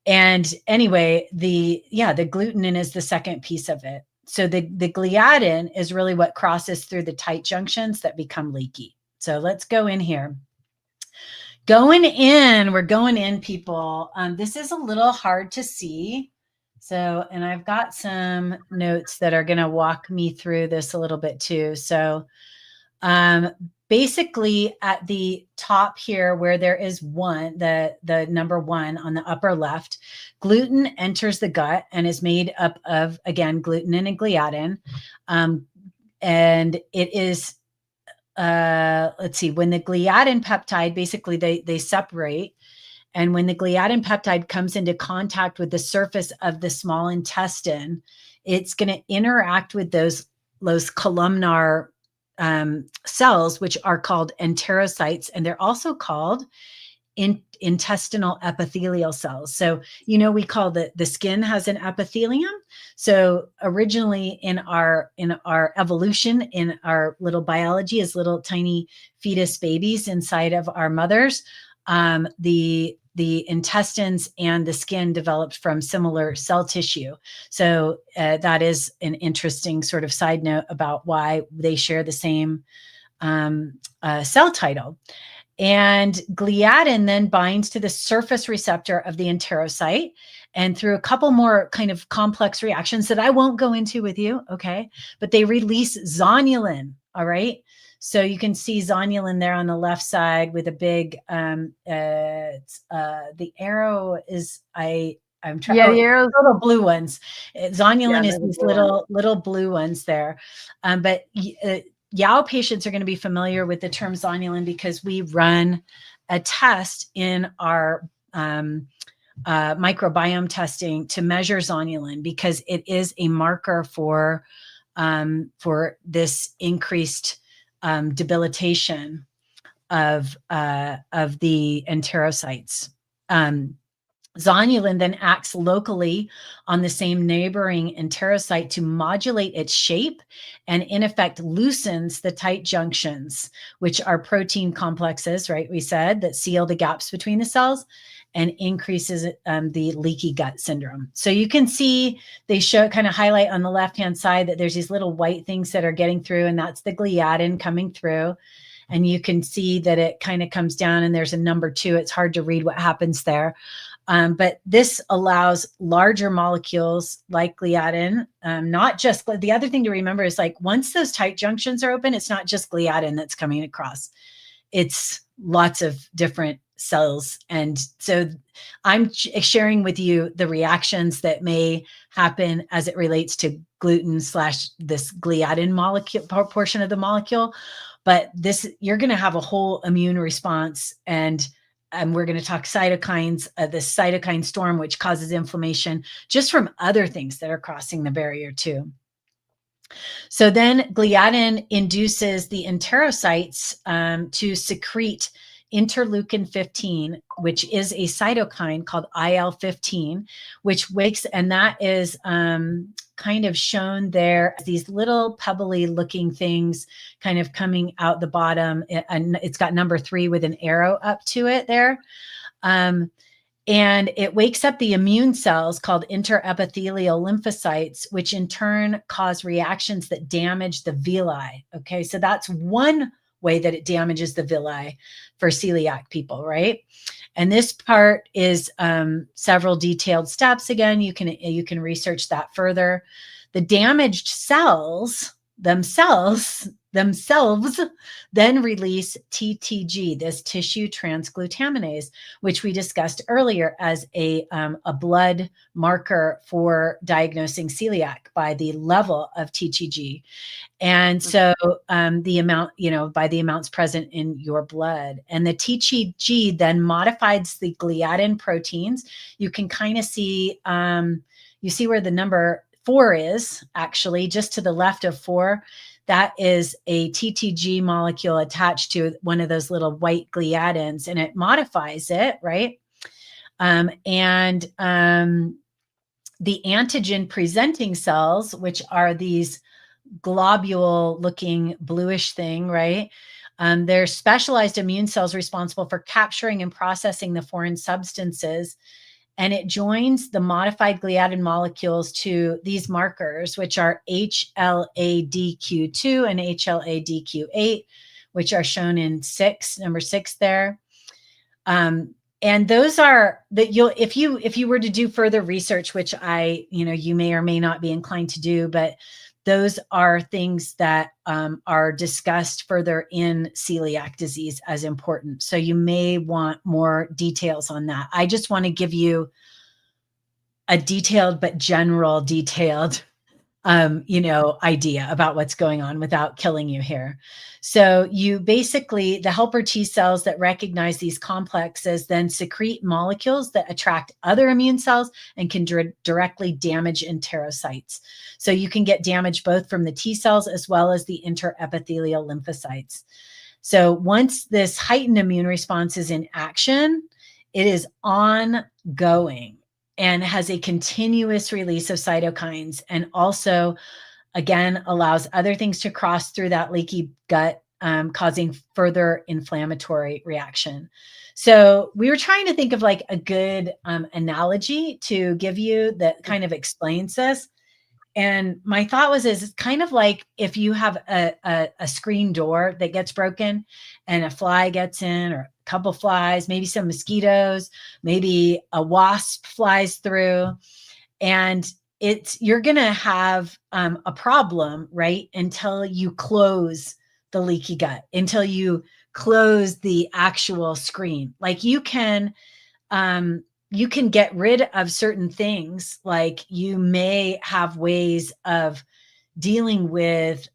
And anyway, the glutenin is the second piece of it. So the gliadin is really what crosses through the tight junctions that become leaky. So let's go in here. We're going in, people. This is a little hard to see. So, and I've got some notes that are going to walk me through this a little bit too. So, basically at the top here where there is the number 1 on the upper left, gluten enters the gut and is made up of, again, glutenin and gliadin. And it is, let's see, when the gliadin peptide, basically they separate. And when the gliadin peptide comes into contact with the surface of the small intestine, it's going to interact with those columnar cells, which are called enterocytes, and they're also called intestinal epithelial cells. So, we call the skin has an epithelium. So originally in our evolution, in our little biology as little tiny fetus babies inside of our mothers, the intestines and the skin developed from similar cell tissue. So that is an interesting sort of side note about why they share the same cell title. And gliadin then binds to the surface receptor of the enterocyte, and through a couple more kind of complex reactions that I won't go into with you, okay? But they release zonulin, all right? So you can see zonulin there on the left side with a big, the arrow is, I'm trying. Yeah, the arrows. Little blue ones. Zonulin is these little blue ones there. But Yao patients are going to be familiar with the term zonulin because we run a test in our microbiome testing to measure zonulin, because it is a marker for this increased debilitation of the enterocytes. Zonulin then acts locally on the same neighboring enterocyte to modulate its shape and in effect loosens the tight junctions, which are protein complexes, right? We said that seal the gaps between the cells and increases the leaky gut syndrome. So you can see they kind of highlight on the left-hand side that there's these little white things that are getting through, and that's the gliadin coming through. And you can see that it kind of comes down and there's a number 2. It's hard to read what happens there. But this allows larger molecules like gliadin, not just, the other thing to remember is like once those tight junctions are open, it's not just gliadin that's coming across. It's lots of different cells. And so I'm sharing with you the reactions that may happen as it relates to gluten / this gliadin molecule portion of the molecule. But this, you're going to have a whole immune response, and we're going to talk cytokines, this cytokine storm, which causes inflammation just from other things that are crossing the barrier too. So then gliadin induces the enterocytes to secrete interleukin 15, which is a cytokine called IL-15, which wakes, and that is kind of shown there, these little pebbly looking things kind of coming out the bottom. And it's got number 3 with an arrow up to it there. And it wakes up the immune cells called interepithelial lymphocytes, which in turn cause reactions that damage the villi. Okay, so that's one way that it damages the villi for celiac people, right? And this part is several detailed steps. Again, you can research that further. The damaged cells themselves then release TTG, this tissue transglutaminase, which we discussed earlier as a blood marker for diagnosing celiac by the level of TTG. And so the amount, by the amounts present in your blood. And the TTG then modifies the gliadin proteins. You can kind of see, you see where the number 4 is, actually, just to the left of 4. That is a TTG molecule attached to one of those little white gliadins, and it modifies it, right? The antigen presenting cells, which are these globule looking bluish thing, right? They're specialized immune cells responsible for capturing and processing the foreign substances. And it joins the modified gliadin molecules to these markers, which are HLA-DQ2 and HLA-DQ8, which are shown in number 6 there. And those are that if you were to do further research, which you may or may not be inclined to do, but those are things that are discussed further in celiac disease as important. So you may want more details on that. I just want to give you a detailed but detailed idea about what's going on without killing you here. So you basically, the helper T cells that recognize these complexes then secrete molecules that attract other immune cells and can directly damage enterocytes. So you can get damage both from the T cells as well as the interepithelial lymphocytes. So once this heightened immune response is in action, it is ongoing and has a continuous release of cytokines, and also, again, allows other things to cross through that leaky gut, causing further inflammatory reaction. So we were trying to think of like a good analogy to give you that kind of explains this. And my thought was, it's kind of like if you have a screen door that gets broken and a fly gets in, or a couple flies, maybe some mosquitoes, maybe a wasp flies through, and you're going to have a problem, right? Until you close the leaky gut, until you close the actual screen. Like you can get rid of certain things. Like you may have ways of dealing with,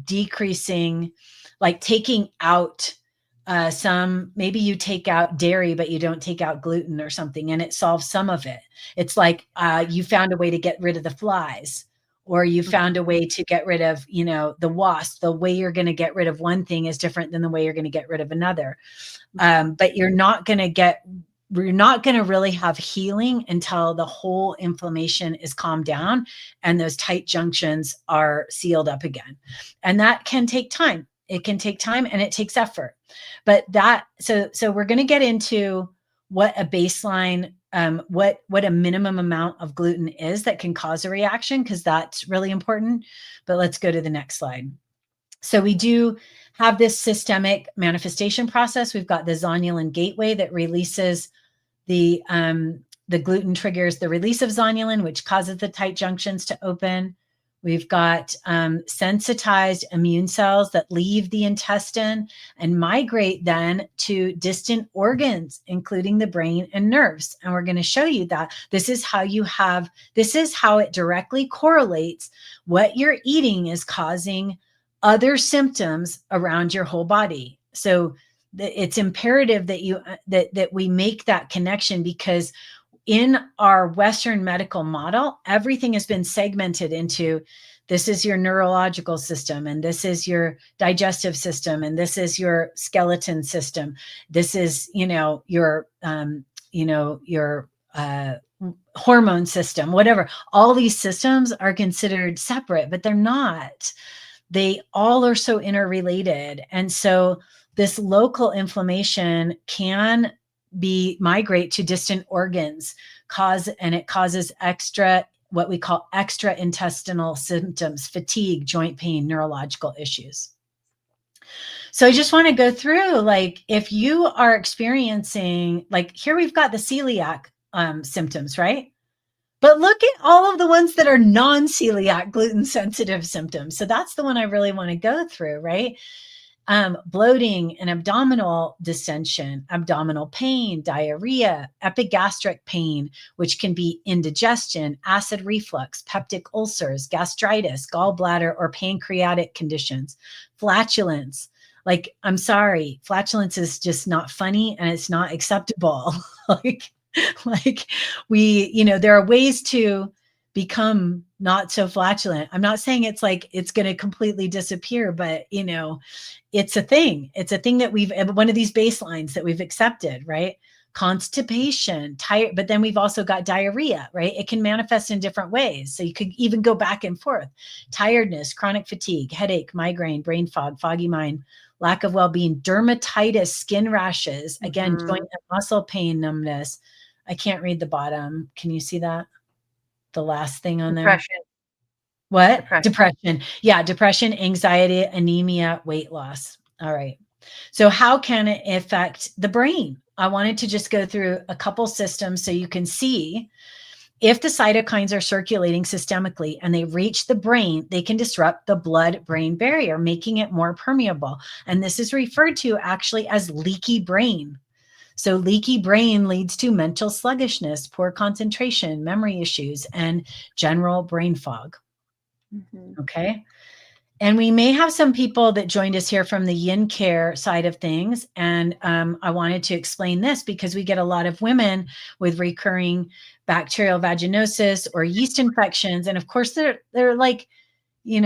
decreasing, like taking out maybe you take out dairy, but you don't take out gluten or something, and it solves some of it. It's like you found a way to get rid of the flies, or you found a way to get rid of, the wasp. The way you're going to get rid of one thing is different than the way you're going to get rid of another. But you're not going to really have healing until the whole inflammation is calmed down and those tight junctions are sealed up again. And that can take time. It can take time and it takes effort. But so we're going to get into what a baseline, what a minimum amount of gluten is that can cause a reaction, because that's really important. But let's go to the next slide. So we do have this systemic manifestation process. We've got the zonulin gateway that releases the gluten, triggers the release of zonulin, which causes the tight junctions to open. We've got sensitized immune cells that leave the intestine and migrate then to distant organs, including the brain and nerves. And we're going to show you that this is how it directly correlates what you're eating is causing other symptoms around your whole body. So it's imperative that we make that connection, because in our Western medical model, everything has been segmented into, this is your neurological system, and this is your digestive system, and this is your skeleton system. This is, your hormone system, whatever. All these systems are considered separate, but they're not. They all are so interrelated. And so this local inflammation can migrate to distant organs, it causes what we call extra intestinal symptoms, fatigue, joint pain, neurological issues. So I just want to go through, like, if you are experiencing, like, here we've got the celiac symptoms, right? But look at all of the ones that are non-celiac gluten sensitive symptoms. So that's the one I really want to go through, right? Bloating and abdominal distension, abdominal pain, diarrhea, epigastric pain, which can be indigestion, acid reflux, peptic ulcers, gastritis, gallbladder or pancreatic conditions, flatulence. Like, I'm sorry, flatulence is just not funny and it's not acceptable. There are ways to become not so flatulent. I'm not saying it's like it's going to completely disappear, but it's a thing. It's a thing that one of these baselines that we've accepted, right? Constipation, tired, but then we've also got diarrhea, right? It can manifest in different ways. So you could even go back and forth. Tiredness, chronic fatigue, headache, migraine, brain fog, foggy mind, lack of well-being, dermatitis, skin rashes, again, joint and muscle pain, numbness. I can't read the bottom. Can you see that? The last thing on there. What? Depression. Yeah, depression, anxiety, anemia, weight loss. All right. So how can it affect the brain? I wanted to just go through a couple systems so you can see if the cytokines are circulating systemically and they reach the brain, they can disrupt the blood-brain barrier, making it more permeable. And this is referred to actually as leaky brain. So leaky brain leads to mental sluggishness, poor concentration, memory issues, and general brain fog. Okay. And we may have some people that joined us here from the Yin-care side of things. And I wanted to explain this because we get a lot of women with recurring bacterial vaginosis or yeast infections. And of course, they're like, we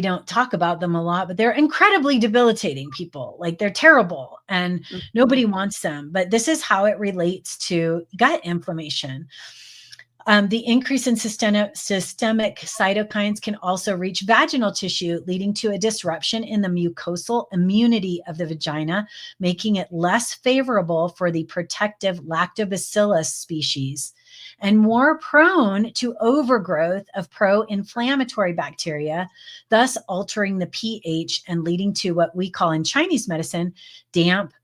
don't talk about them a lot, but they're incredibly debilitating people. Like, they're terrible and nobody wants them. But this is how it relates to gut inflammation. The increase in systemic cytokines can also reach vaginal tissue, leading to a disruption in the mucosal immunity of the vagina, making it less favorable for the protective lactobacillus species and more prone to overgrowth of pro-inflammatory bacteria, thus altering the pH and leading to what we call in Chinese medicine damp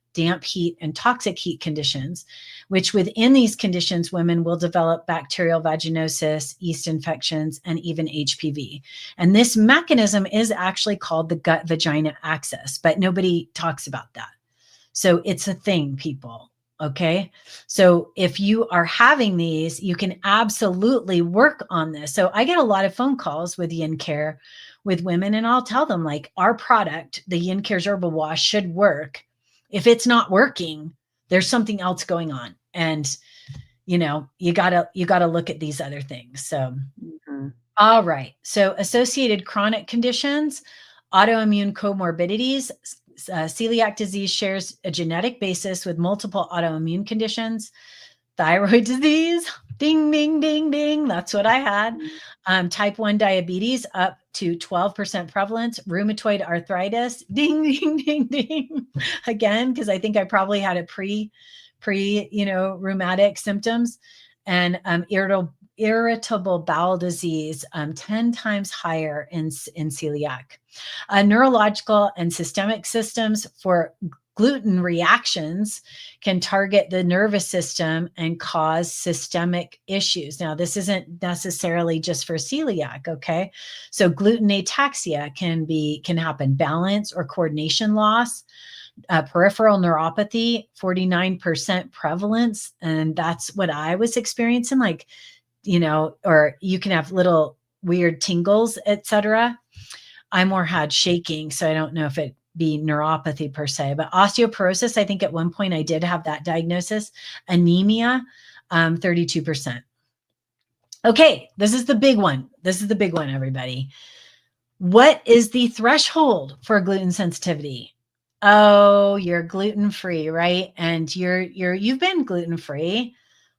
heat, and toxic heat conditions, which within these conditions, women will develop bacterial vaginosis, yeast infections, and even HPV. And this mechanism is actually called the gut-vagina axis, but nobody talks about that. So it's a thing, people. Okay. So if you are having these, you can absolutely work on this. So I get a lot of phone calls with Yin-care with women, and I'll tell them, like, our product, the Yin-care's herbal wash, should work. If it's not working, there's something else going on. And, you gotta look at these other things. So, All right. So associated chronic conditions, autoimmune comorbidities, celiac disease shares a genetic basis with multiple autoimmune conditions. Thyroid disease, ding, ding, ding, ding. That's what I had. Type 1 diabetes, up to 12% prevalence. Rheumatoid arthritis, ding, ding, ding, ding. Again, because I think I probably had a rheumatic symptoms. And irritable bowel disease, 10 times higher in celiac. Neurological and systemic systems for gluten reactions can target the nervous system and cause systemic issues. Now, this isn't necessarily just for celiac, okay? So gluten ataxia can happen, balance or coordination loss, peripheral neuropathy, 49% prevalence, and that's what I was experiencing, like, or you can have little weird tingles, etc. I more had shaking, so I don't know if it be neuropathy per se, but osteoporosis, I think at one point I did have that diagnosis. Anemia, 32%. Okay, this is the big one. This is the big one, everybody. What is the threshold for gluten sensitivity? Oh, you're gluten-free, right? And you've been gluten-free,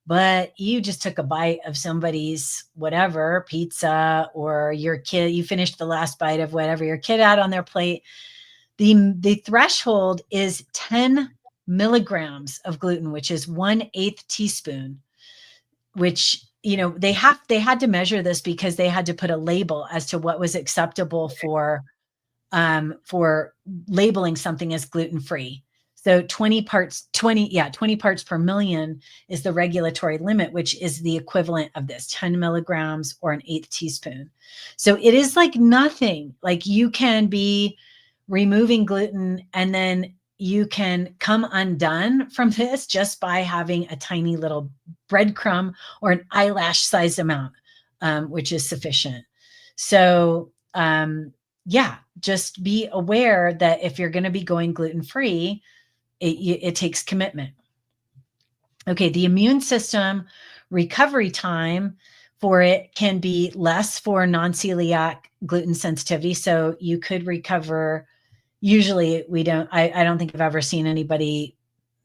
but you just took a bite of somebody's whatever pizza, or your kid, you finished the last bite of whatever your kid had on their plate. The threshold is 10 milligrams of gluten, which is 1/8 teaspoon, which, they had to measure this because they had to put a label as to what was acceptable for labeling something as gluten-free. So 20 parts per million is the regulatory limit, which is the equivalent of this 10 milligrams or an eighth teaspoon. So it is like nothing. Like, you can be removing gluten and then you can come undone from this just by having a tiny little breadcrumb or an eyelash sized amount, which is sufficient. So, yeah, just be aware that if you're going to be going gluten-free, it takes commitment. Okay, the immune system recovery time for it can be less for non-celiac gluten sensitivity. So you could recover. Usually I don't think I've ever seen anybody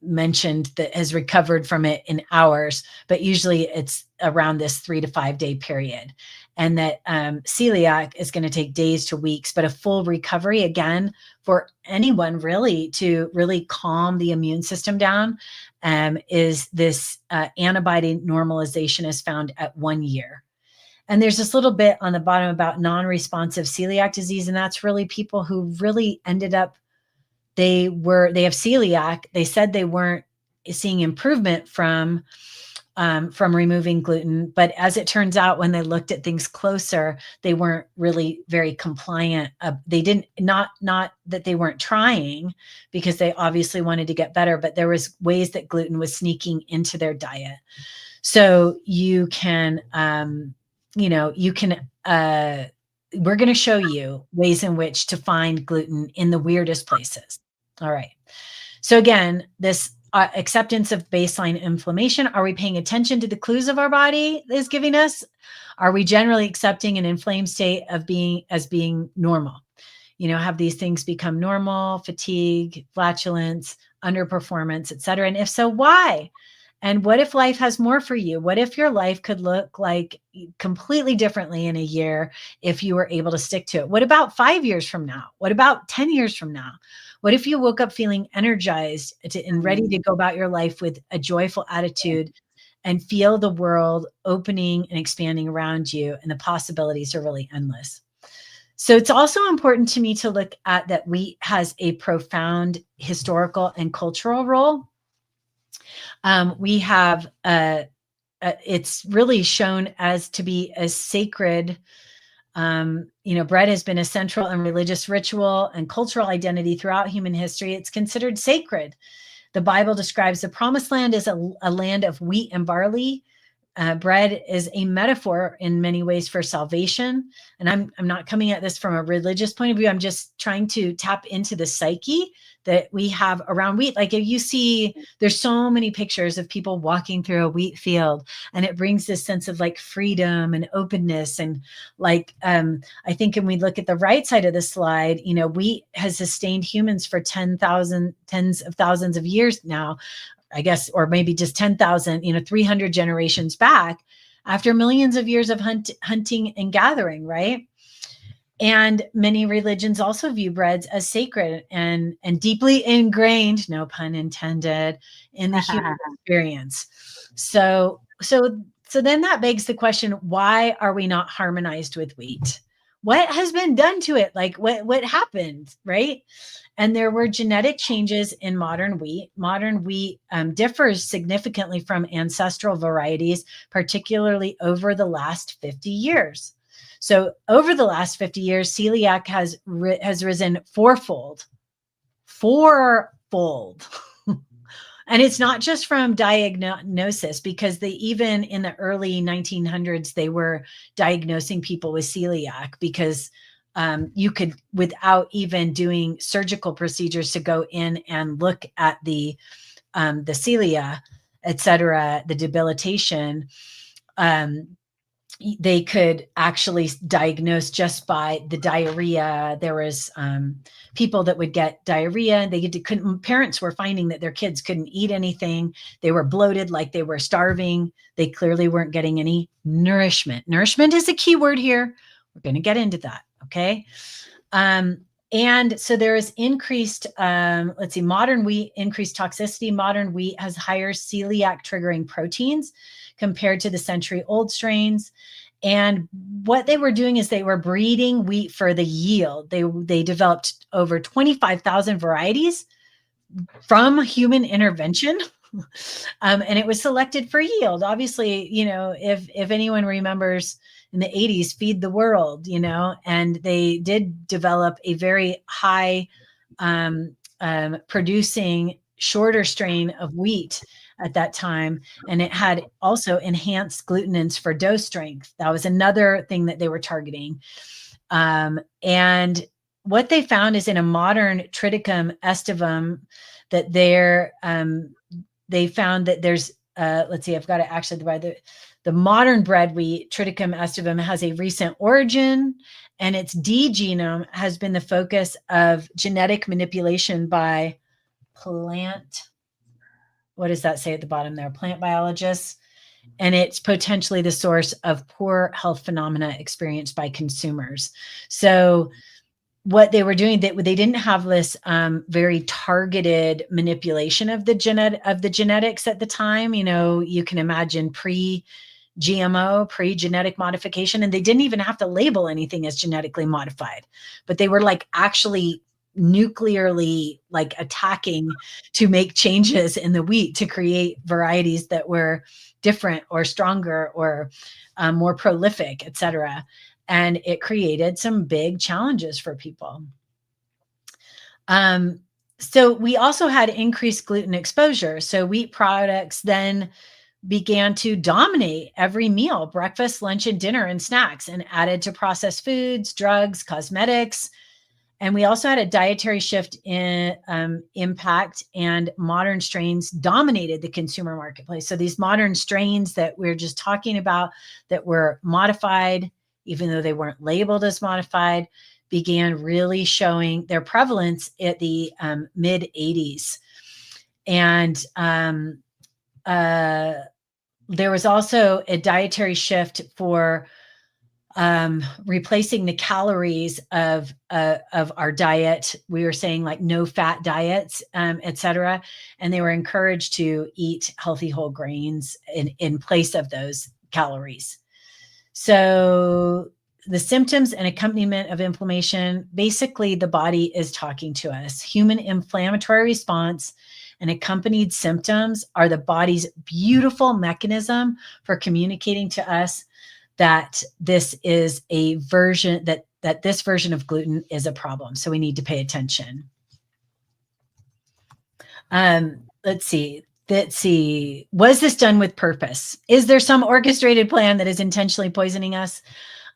mentioned that has recovered from it in hours, but usually it's around this 3 to 5 day period. And that celiac is going to take days to weeks, but a full recovery, again, for anyone really to really calm the immune system down, is this antibody normalization is found at 1 year. And there's this little bit on the bottom about non-responsive celiac disease, and that's really people who really ended up, they have celiac. They said they weren't seeing improvement from removing gluten, but as it turns out, when they looked at things closer, they weren't really very compliant. They didn't, not that they weren't trying, because they obviously wanted to get better, but there was ways that gluten was sneaking into their diet. So you can, we're going to show you ways in which to find gluten in the weirdest places. All right. So again, this acceptance of baseline inflammation. Are we paying attention to the clues of our body is giving us? Are we generally accepting an inflamed state of being normal? Have these things become normal? Fatigue, flatulence, underperformance, et cetera. And if so, why? And what if life has more for you? What if your life could look like completely differently in a year if you were able to stick to it? What about 5 years from now? What about 10 years from now? What if you woke up feeling energized and ready to go about your life with a joyful attitude and feel the world opening and expanding around you, and the possibilities are really endless? So it's also important to me to look at that wheat has a profound historical and cultural role. We have it's really shown as to be a sacred. Bread has been a central and religious ritual and cultural identity throughout human history. It's considered sacred. The Bible describes the promised land as a land of wheat and barley. Bread is a metaphor in many ways for salvation. And I'm not coming at this from a religious point of view. I'm just trying to tap into the psyche that we have around wheat. Like, if you see, there's so many pictures of people walking through a wheat field, and it brings this sense of like freedom and openness. And like, I think when we look at the right side of the slide, wheat has sustained humans for tens of thousands of years now, I guess, or maybe just 10,000, 300 generations back, after millions of years of hunting and gathering, right? And many religions also view breads as sacred and deeply ingrained, no pun intended, in the human experience. So then that begs the question, why are we not harmonized with wheat? what has been done to it? Like what happened, right? And there were genetic changes in modern wheat. Modern wheat differs significantly from ancestral varieties, particularly over the last 50 years. So over the last 50 years, celiac has risen fourfold. Fourfold. And it's not just from diagnosis, because they, even in the early 1900s, they were diagnosing people with celiac, because you could, without even doing surgical procedures to go in and look at the cilia, et cetera, the debilitation, they could actually diagnose just by the diarrhea. There was people that would get diarrhea, and couldn't. Parents were finding that their kids couldn't eat anything. They were bloated, like they were starving. They clearly weren't getting any nourishment. Nourishment is a key word here. We're going to get into that. Okay. And so there is increased, modern wheat, increased toxicity. Modern wheat has higher celiac triggering proteins compared to the century-old strains. And what they were doing is they were breeding wheat for the yield. They developed over 25,000 varieties from human intervention. And it was selected for yield. Obviously, if anyone remembers in the 80s, Feed the World, and they did develop a very high producing shorter strain of wheat at that time. And it had also enhanced glutenins for dough strength. That was another thing that they were targeting. And what they found is in a modern triticum estivum that they found that there's, I've got to actually divide the modern bread wheat, Triticum estivum, has a recent origin, and its D genome has been the focus of genetic manipulation by what does that say at the bottom there? Plant biologists. And it's potentially the source of poor health phenomena experienced by consumers. So what they were doing, they didn't have this very targeted manipulation of the genetics at the time. You can imagine pre-GMO, pre-genetic modification, and they didn't even have to label anything as genetically modified, but they were like actually nuclearly like attacking to make changes in the wheat to create varieties that were different or stronger or more prolific, et cetera. And it created some big challenges for people. So we also had increased gluten exposure. So wheat products then began to dominate every meal, breakfast, lunch, and dinner, and snacks, and added to processed foods, drugs, cosmetics. And we also had a dietary shift in impact, and modern strains dominated the consumer marketplace. So these modern strains that we're just talking about that were modified, even though they weren't labeled as modified, began really showing their prevalence at the mid 80s. And there was also a dietary shift for replacing the calories of our diet. We were saying like no fat diets, et cetera. And they were encouraged to eat healthy whole grains in place of those calories. So the symptoms and accompaniment of inflammation, basically the body is talking to us. Human inflammatory response and accompanied symptoms are the body's beautiful mechanism for communicating to us that this is a version, that this version of gluten is a problem. So we need to pay attention. Let's see. Was this done with purpose? Is there some orchestrated plan that is intentionally poisoning us?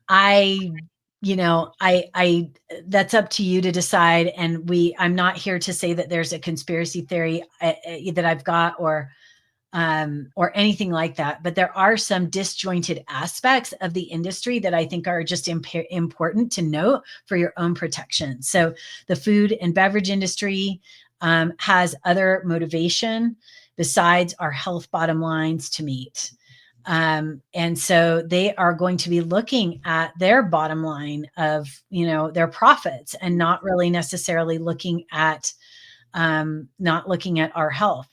That's up to you to decide. And I'm not here to say that there's a conspiracy theory that I've got or anything like that. But there are some disjointed aspects of the industry that I think are just important to note for your own protection. So the food and beverage industry has other motivation besides our health bottom lines to meet. And so they are going to be looking at their bottom line of, their profits, and not really necessarily looking at our health.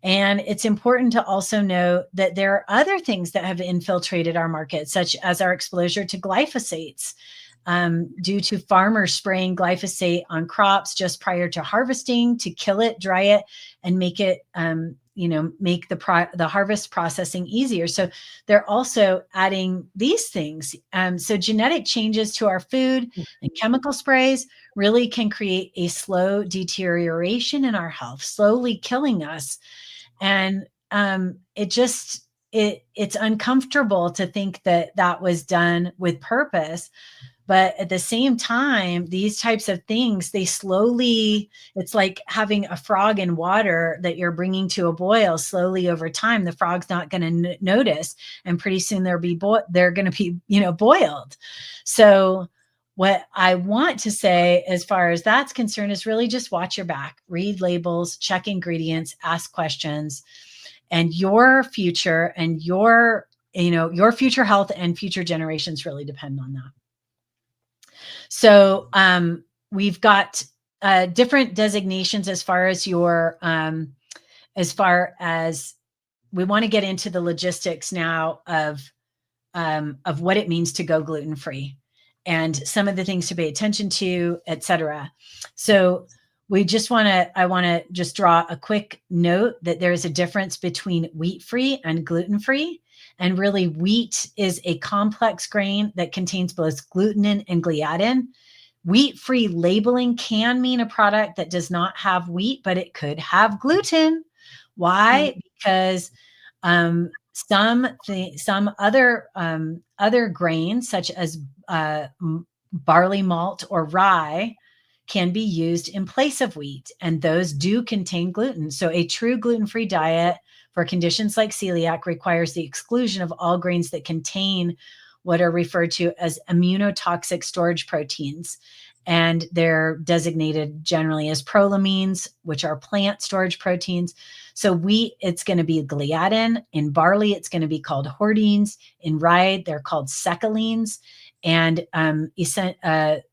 And it's important to also note that there are other things that have infiltrated our market, such as our exposure to glyphosates due to farmers spraying glyphosate on crops just prior to harvesting to kill it, dry it, and make it, make the harvest processing easier. So they're also adding these things. So genetic changes to our food and chemical sprays really can create a slow deterioration in our health, slowly killing us. And it's uncomfortable to think that that was done with purpose. But at the same time, these types of things, it's like having a frog in water that you're bringing to a boil slowly over time. The frog's not going to notice. And pretty soon they're going to be, boiled. So what I want to say as far as that's concerned is really just watch your back, read labels, check ingredients, ask questions, and your future and your future health and future generations really depend on that. So we've got different designations as far as we want to get into the logistics now of what it means to go gluten-free and some of the things to pay attention to, et cetera. So I want to just draw a quick note that there is a difference between wheat-free and gluten-free. And really, wheat is a complex grain that contains both gluten and gliadin. Wheat-free labeling can mean a product that does not have wheat, but it could have gluten. Why? Because some other grains, such as barley malt or rye, can be used in place of wheat, and those do contain gluten. So a true gluten-free diet for conditions like celiac requires the exclusion of all grains that contain what are referred to as immunotoxic storage proteins. And they're designated generally as prolamines, which are plant storage proteins. So wheat, it's going to be gliadin. In barley, it's going to be called hordeins. In rye, they're called secalines. And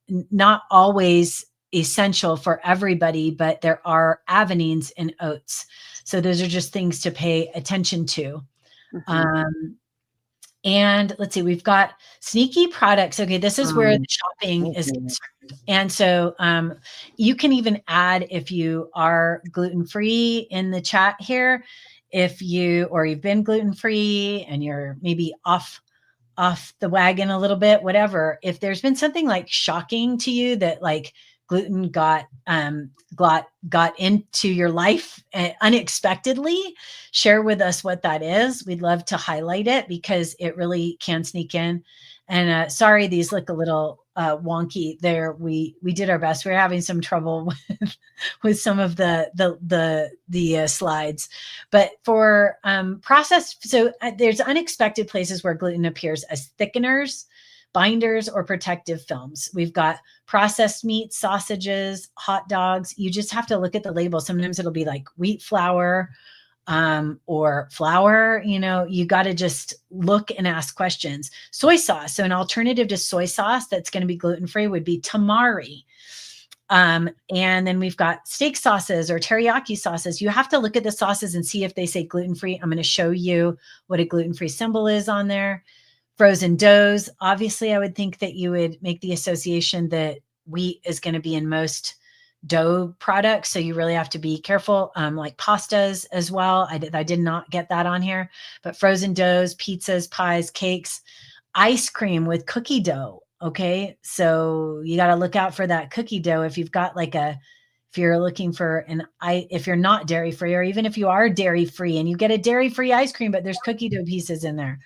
not always essential for everybody, but there are avenines in oats. So those are just things to pay attention to. And let's see, we've got sneaky products. Okay, this is where the shopping is concerned. And so you can even add, if you are gluten-free, in the chat here, or you've been gluten-free and you're maybe off the wagon a little bit, whatever. If there's been something like shocking to you that like gluten got into your life unexpectedly, share with us what that is. We'd love to highlight it because it really can sneak in. And sorry, these look a little wonky there. We did our best. We're having some trouble with some of the slides, but for processed, so there's unexpected places where gluten appears as thickeners, binders, or protective films. We've got processed meat, sausages, hot dogs. You just have to look at the label. Sometimes it'll be like wheat flour or flour. You got to just look and ask questions. Soy sauce. So an alternative to soy sauce that's going to be gluten-free would be tamari. And then we've got steak sauces or teriyaki sauces. You have to look at the sauces and see if they say gluten-free. I'm going to show you what a gluten-free symbol is on there. Frozen doughs. Obviously, I would think that you would make the association that wheat is going to be in most dough products. So you really have to be careful, like pastas as well. I did not get that on here, but frozen doughs, pizzas, pies, cakes, ice cream with cookie dough. Okay. So you got to look out for that cookie dough. If you've got if you're looking for if you're not dairy free, or even if you are dairy free and you get a dairy free ice cream, but there's cookie dough pieces in there.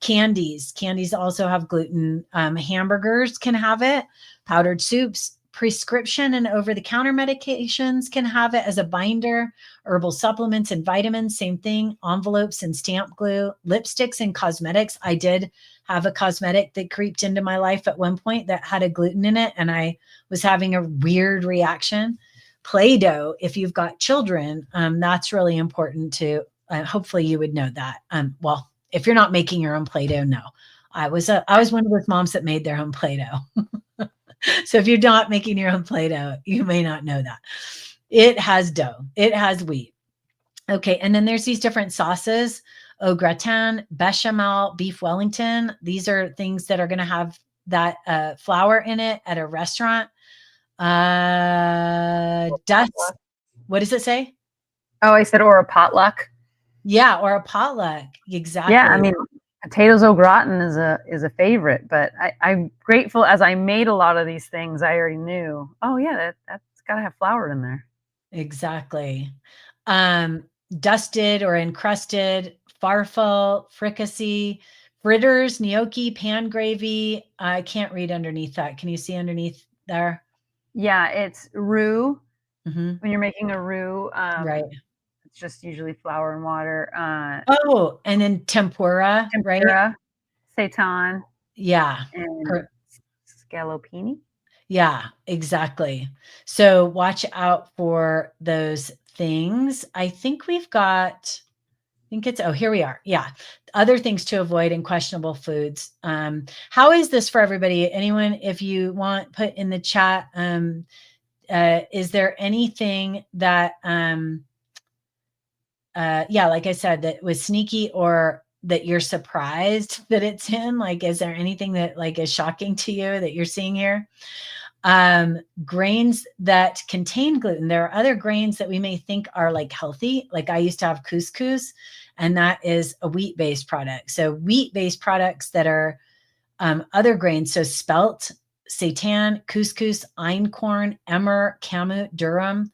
Candies also have gluten. Hamburgers can have it. Powdered soups, prescription and over-the-counter medications can have it as a binder. Herbal supplements and vitamins, same thing. Envelopes and stamp glue. Lipsticks and cosmetics. I did have a cosmetic that creeped into my life at one point that had a gluten in it, and I was having a weird reaction. Play-Doh, if you've got children, that's really important to, hopefully you would know that. Well, if you're not making your own Play-Doh, no. I was one of those moms that made their own Play-Doh. So if you're not making your own Play-Doh, you may not know that. It has dough. It has wheat. Okay, and then there's these different sauces. Au gratin, bechamel, beef Wellington. These are things that are going to have that flour in it at a restaurant. Or Dust. potluck. What does it say? Oh, I said, or a potluck. Yeah, or a potluck. Yeah, I Exactly. mean, potatoes au gratin is a favorite, but I'm grateful as I made a lot of these things. I already knew. Oh yeah, that's got to have flour in there. Exactly. Um, Dusted or encrusted, farfel, fricassee, fritters, gnocchi, pan gravy. I can't read underneath that. Can you see underneath there? Yeah, it's roux. Hmm. When you're making a roux, Right. it's just usually flour and water. Oh, and then tempura, right? Tempura, seitan, Yeah. and Per- scallopini. yeah, exactly. So watch out for those things. I think we've got think it's, oh, here we are. Yeah. Other things to avoid in questionable foods. How is this for everybody? Anyone, if you want, put in the chat, is there anything that, yeah, like I said, that was sneaky or that you're surprised that it's in? Like, is there anything that like is shocking to you that you're seeing here? Grains that contain gluten. There are other grains that we may think are like healthy. Like I used to have couscous, and that is a wheat-based product. So wheat-based products that are other grains. So spelt, seitan, couscous, einkorn, emmer, kamut, durum,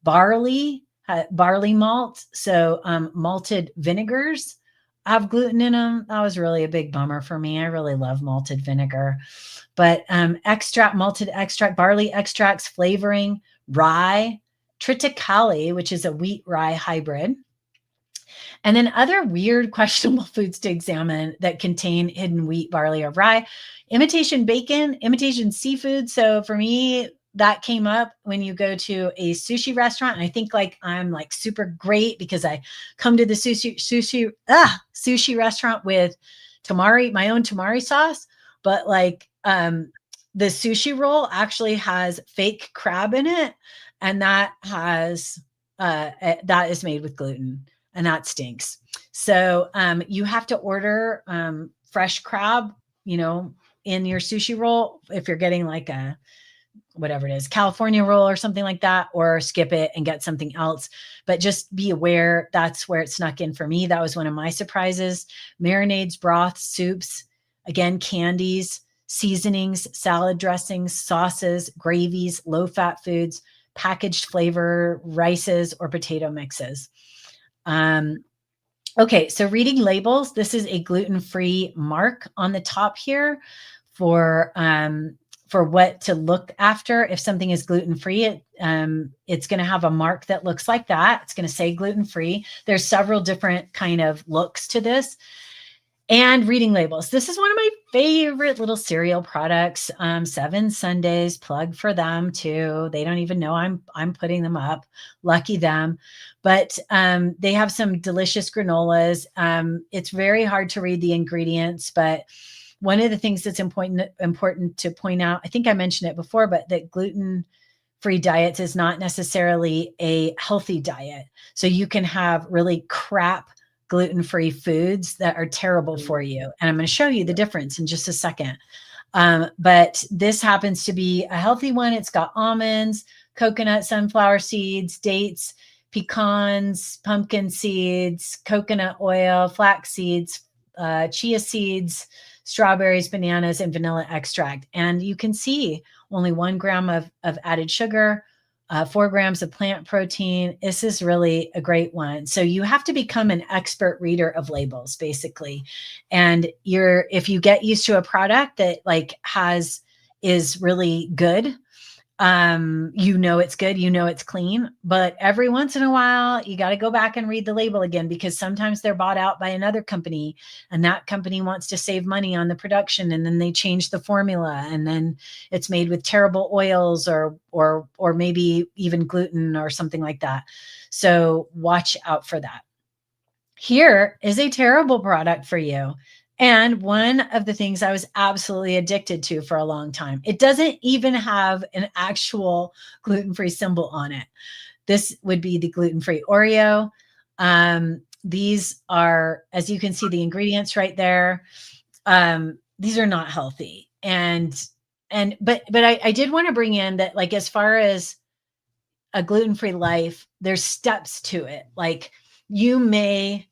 barley, barley malt. So malted vinegars have gluten in them. That was really a big bummer for me. I really love malted vinegar. But extract, malted extract, barley extracts, flavoring, rye, triticale, which is a wheat rye hybrid, and then other weird, questionable foods to examine that contain hidden wheat, barley, or rye. Imitation bacon, imitation seafood. So for me, that came up when you go to a sushi restaurant. And I think like I'm like super great because I come to the sushi restaurant with tamari, my own tamari sauce. But like the sushi roll actually has fake crab in it. And that is made with gluten, and that stinks. So you have to order fresh crab, you know, in your sushi roll if you're getting like a whatever it is, California roll or something like that, or skip it and get something else. But just be aware that's where it snuck in for me. That was one of my surprises. Marinades, broths, soups, again, candies, seasonings, salad dressings, sauces, gravies, low fat foods, packaged flavor, rices, or potato mixes. Um, Okay, so reading labels, this is a gluten-free mark on the top here for what to look after. If something is gluten-free, it's going to have a mark that looks like that. It's going to say gluten-free. There's several different kind of looks to this. And reading labels. This is one of my favorite little cereal products. Seven Sundays, plug for them too. They don't even know I'm putting them up. Lucky them. But they have some delicious granolas. It's very hard to read the ingredients, but one of the things that's important to point out, I think I mentioned it before, but that gluten-free diets is not necessarily a healthy diet. So you can have really crap gluten-free foods that are terrible for you. And I'm going to show you the difference in just a second. But this happens to be a healthy one. It's got almonds, coconut, sunflower seeds, dates, pecans, pumpkin seeds, coconut oil, flax seeds, chia seeds, strawberries, bananas, and vanilla extract. And you can see only 1 gram of added sugar, 4 grams of plant protein. This is really a great one. So you have to become an expert reader of labels, basically. And if you get used to a product that like is really good, you know it's good, you know it's clean, but every once in a while you got to go back and read the label again, because sometimes they're bought out by another company and that company wants to save money on the production, and then they change the formula, and then it's made with terrible oils or maybe even gluten or something like that. So watch out for that. Here is a terrible product for you. And one of the things I was absolutely addicted to for a long time. It doesn't even have an actual gluten-free symbol on it. This would be the gluten-free Oreo. These are, as you can see, the ingredients right there. These are not healthy. but I did want to bring in that, like, as far as a gluten-free life, there's steps to it. Like, you may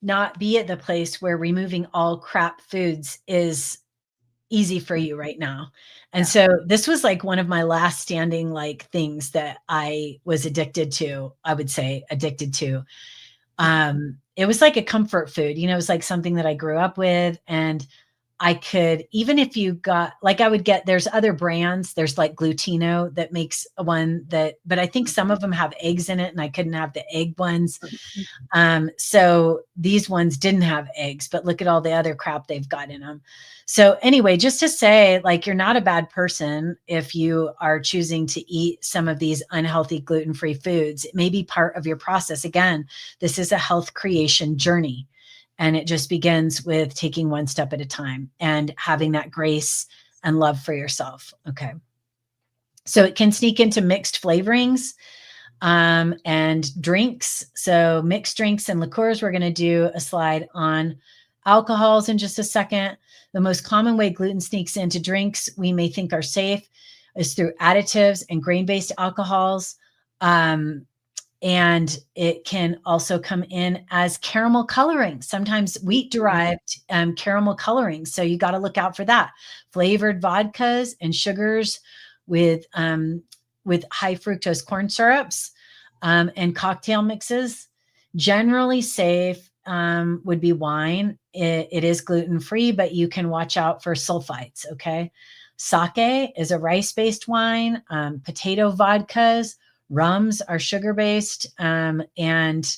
not be at the place where removing all crap foods is easy for you right now. And Yeah. so this was like one of my last standing like things that I was addicted to, I would say addicted to. It was like a comfort food, you know, it was like something that I grew up with. And I could, even if you got, like, I would get, there's other brands, there's like Glutino that makes one that, but I think some of them have eggs in it and I couldn't have the egg ones. So these ones didn't have eggs, but look at all the other crap they've got in them. So anyway, just to say, like, you're not a bad person if you are choosing to eat some of these unhealthy gluten-free foods. It may be part of your process. Again, this is a health creation journey, and it just begins with taking one step at a time and having that grace and love for yourself. Okay. So it can sneak into mixed flavorings and drinks. So mixed drinks and liqueurs. We're going to do a slide on alcohols in just a second. The most common way gluten sneaks into drinks we may think are safe is through additives and grain-based alcohols. And it can also come in as caramel coloring, sometimes wheat derived caramel coloring. So you got to look out for that. Flavored vodkas and sugars with high fructose corn syrups and cocktail mixes. Generally safe would be wine. It is gluten-free, but you can watch out for sulfites, okay? Sake is a rice-based wine. Potato vodkas, rums are sugar-based and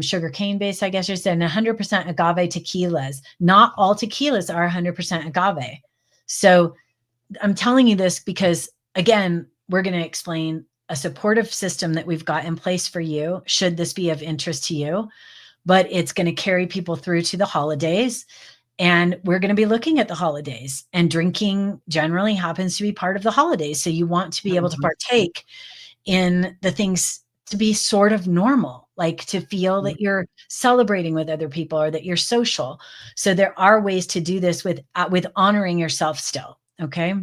sugar cane based, I guess you said, and 100% agave tequilas. Not all tequilas are 100% agave. So I'm telling you this because, again, we're going to explain a supportive system that we've got in place for you, should this be of interest to you, but it's going to carry people through to the holidays. And we're going to be looking at the holidays, and drinking generally happens to be part of the holidays. So you want to be able to partake in the things to be sort of normal, like to feel that you're celebrating with other people or that you're social. So there are ways to do this with honoring yourself still. Okay.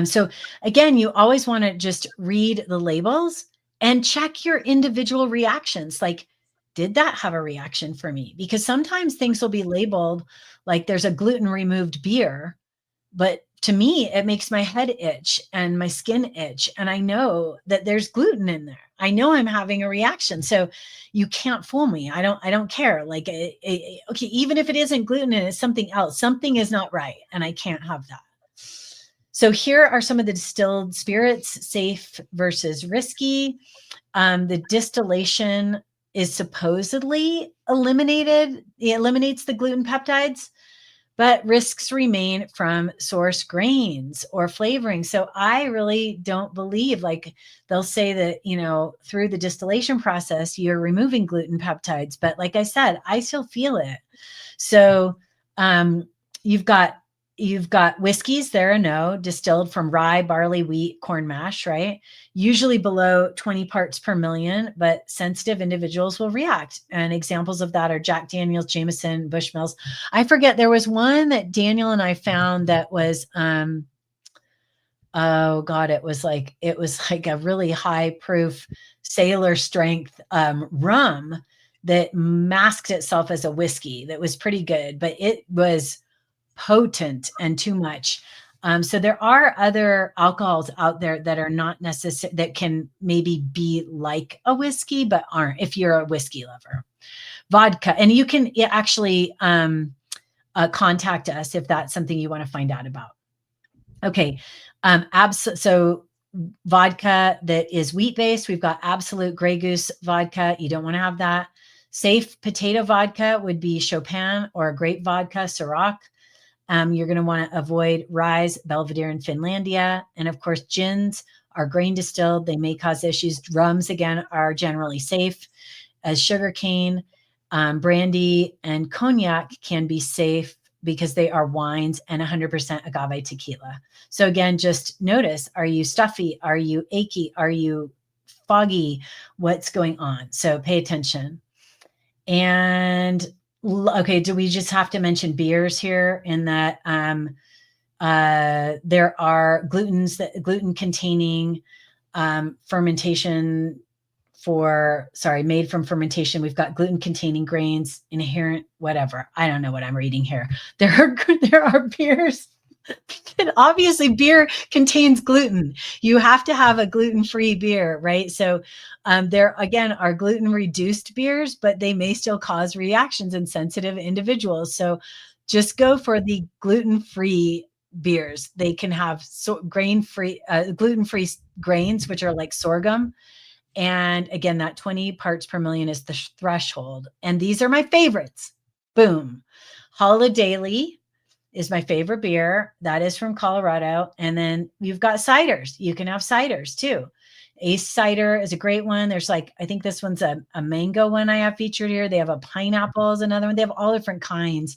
So again, you always want to just read the labels and check your individual reactions. Like, did that have a reaction for me? Because sometimes things will be labeled like there's a gluten removed beer, but to me, it makes my head itch and my skin itch. And I know that there's gluten in there. I know I'm having a reaction. So you can't fool me. I don't care. Like, okay, even if it isn't gluten and it's something else, something is not right. And I can't have that. So here are some of the distilled spirits, safe versus risky. The distillation is supposedly eliminated. It eliminates the gluten peptides, but risks remain from source grains or flavoring. So I really don't believe, like, they'll say that, you know, through the distillation process, you're removing gluten peptides. But like I said, I still feel it. So you've got whiskeys, there are no, distilled from rye, barley, wheat, corn mash, right? Usually below 20 parts per million, but sensitive individuals will react. And examples of that are Jack Daniels, Jameson, Bushmills. I forget, there was one that Daniel and I found that was, oh God, it was like a really high proof sailor strength rum that masked itself as a whiskey that was pretty good, but it was potent and too much. So there are other alcohols out there that are not necessary, that can maybe be like a whiskey, but aren't, if you're a whiskey lover. Vodka, and you can actually contact us if that's something you want to find out about. Okay. So vodka that is wheat-based, we've got Absolute Grey Goose vodka. You don't want to have that. Safe potato vodka would be Chopin, or grape vodka, Ciroc. You're going to want to avoid Rise, Belvedere, and Finlandia. And of course, gins are grain distilled. They may cause issues. Rums, again, are generally safe. As sugarcane, brandy, and cognac can be safe because they are wines and 100% agave tequila. So again, just notice, are you stuffy? Are you achy? Are you foggy? What's going on? So pay attention. And okay, do we just have to mention beers here in that There are gluten containing fermentation made from fermentation. We've got gluten containing grains, inherent, whatever. I don't know what I'm reading here. There are beers. And obviously beer contains gluten. You have to have a gluten-free beer, right? So there again are gluten reduced beers, but they may still cause reactions in sensitive individuals. So just go for the gluten-free beers. They can have gluten-free grains, which are like sorghum. And again, that 20 parts per million is the threshold. And these are my favorites. Boom. Holidaily is my favorite beer. That is from Colorado. And then you've got ciders. You can have ciders too. Ace cider is a great one. There's like, I think this one's a mango one I have featured here. They have a pineapple is another one. They have all different kinds.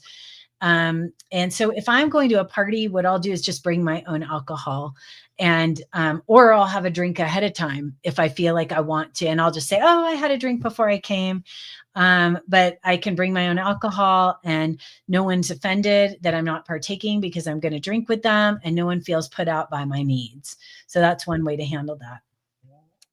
And so if I'm going to a party, what I'll do is just bring my own alcohol and, or I'll have a drink ahead of time if I feel like I want to, and I'll just say, oh, I had a drink before I came. But I can bring my own alcohol and no one's offended that I'm not partaking because I'm going to drink with them and no one feels put out by my needs. So that's one way to handle that.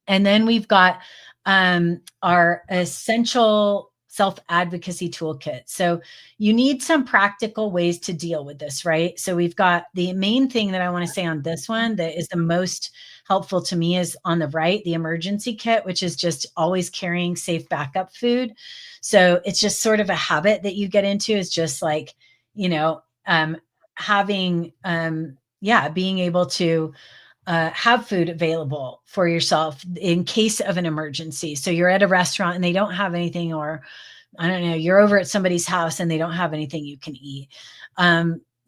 And then we've got our essential self-advocacy toolkit. So you need some practical ways to deal with this, right? So we've got the main thing that I want to say on this one that is the most helpful to me is on the right, the emergency kit, which is just always carrying safe backup food. So it's just sort of a habit that you get into is just like, having, being able to have food available for yourself in case of an emergency. So you're at a restaurant and they don't have anything, or I don't know, you're over at somebody's house and they don't have anything you can eat.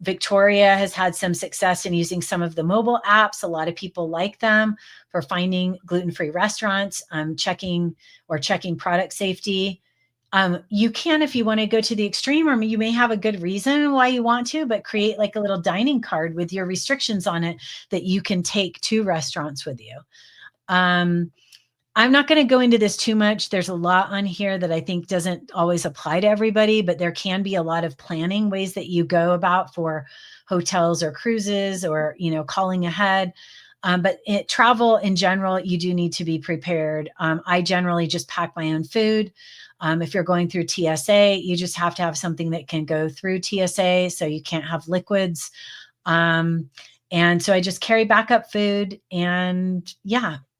Victoria has had some success in using some of the mobile apps. A lot of people like them for finding gluten-free restaurants, checking product safety. You can, if you want to go to the extreme, or you may have a good reason why you want to, but create like a little dining card with your restrictions on it that you can take to restaurants with you. I'm not going to go into this too much. There's a lot on here that I think doesn't always apply to everybody, but there can be a lot of planning ways that you go about for hotels or cruises or, calling ahead. But travel in general, you do need to be prepared. I generally just pack my own food. If you're going through TSA, you just have to have something that can go through TSA. So you can't have liquids. And so I just carry backup food and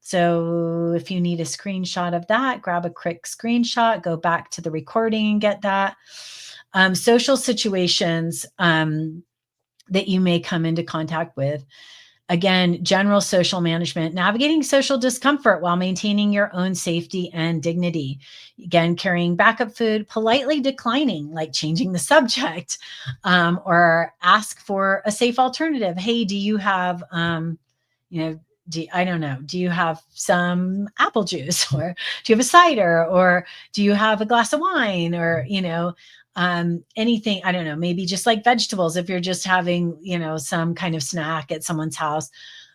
so if you need a screenshot of that, grab a quick screenshot, go back to the recording and get that. Social situations that you may come into contact with. Again, general social management, navigating social discomfort while maintaining your own safety and dignity. Again, carrying backup food, politely declining, like changing the subject, or ask for a safe alternative. Hey, do you have, I don't know, do you have some apple juice, or do you have a cider, or do you have a glass of wine, or, anything, I don't know, maybe just like vegetables. If you're just having, some kind of snack at someone's house,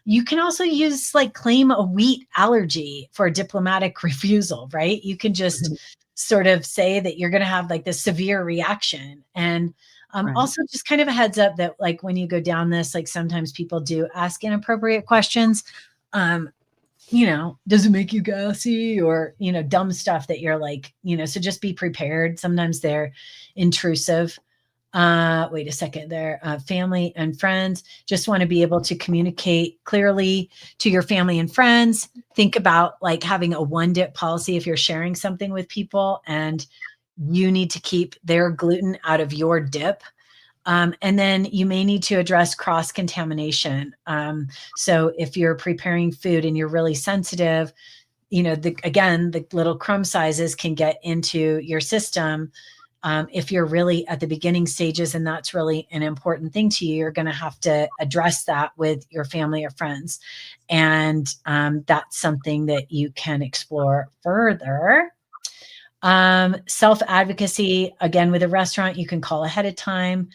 you can also use claim a wheat allergy for a diplomatic refusal, right? You can just sort of say that you're going to have this severe reaction. And also just kind of a heads up that when you go down this, sometimes people do ask inappropriate questions. Does it make you gassy, or, dumb stuff that you're so just be prepared. Sometimes they're intrusive. Wait a second there. Family and friends, just want to be able to communicate clearly to your family and friends. Think about having a one dip policy if you're sharing something with people and you need to keep their gluten out of your dip. And then you may need to address cross-contamination. So if you're preparing food and you're really sensitive, the little crumb sizes can get into your system. If you're really at the beginning stages and that's really an important thing to you, you're going to have to address that with your family or friends. And that's something that you can explore further. Self-advocacy, again, with a restaurant, you can call ahead of time.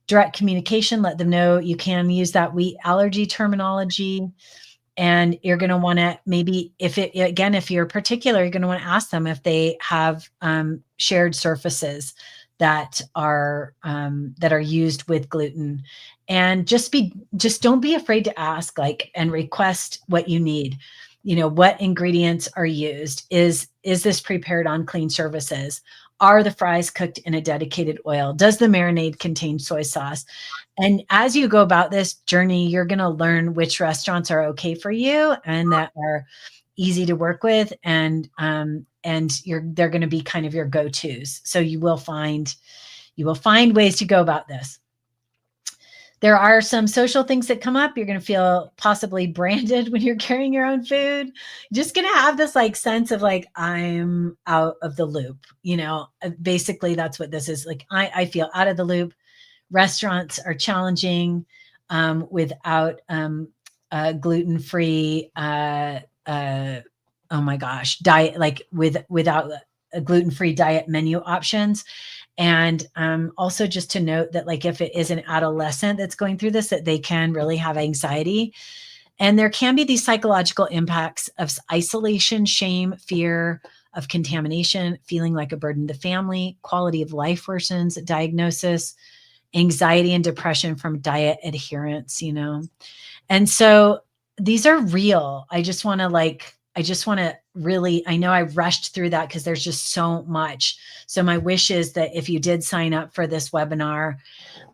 Direct communication, let them know you can use that wheat allergy terminology. And you're going to want to maybe, if you're particular, you're going to want to ask them if they have shared surfaces that are used with gluten. And just don't be afraid to ask, like, and request what you need. You know, what ingredients are used? Is this prepared on clean surfaces? Are the fries cooked in a dedicated oil? Does the marinade contain soy sauce? And as you go about this journey, you're going to learn which restaurants are okay for you and that are easy to work with, and they're going to be kind of your go-tos. So you will find ways to go about this. There are some social things that come up. You're going to feel possibly branded when you're carrying your own food. You're just going to have this like sense of like, I'm out of the loop. You know, basically that's what this is. Like, I feel out of the loop. Restaurants are challenging without gluten-free, oh my gosh, diet, like without a gluten-free diet menu options. And also just to note that, like, if it is an adolescent that's going through this, that they can really have anxiety. And there can be these psychological impacts of isolation, shame, fear of contamination, feeling like a burden to family, quality of life worsens, diagnosis, anxiety and depression from diet adherence, you know? And so these are real. I just want to really, I know I rushed through that because there's just so much. So my wish is that if you did sign up for this webinar,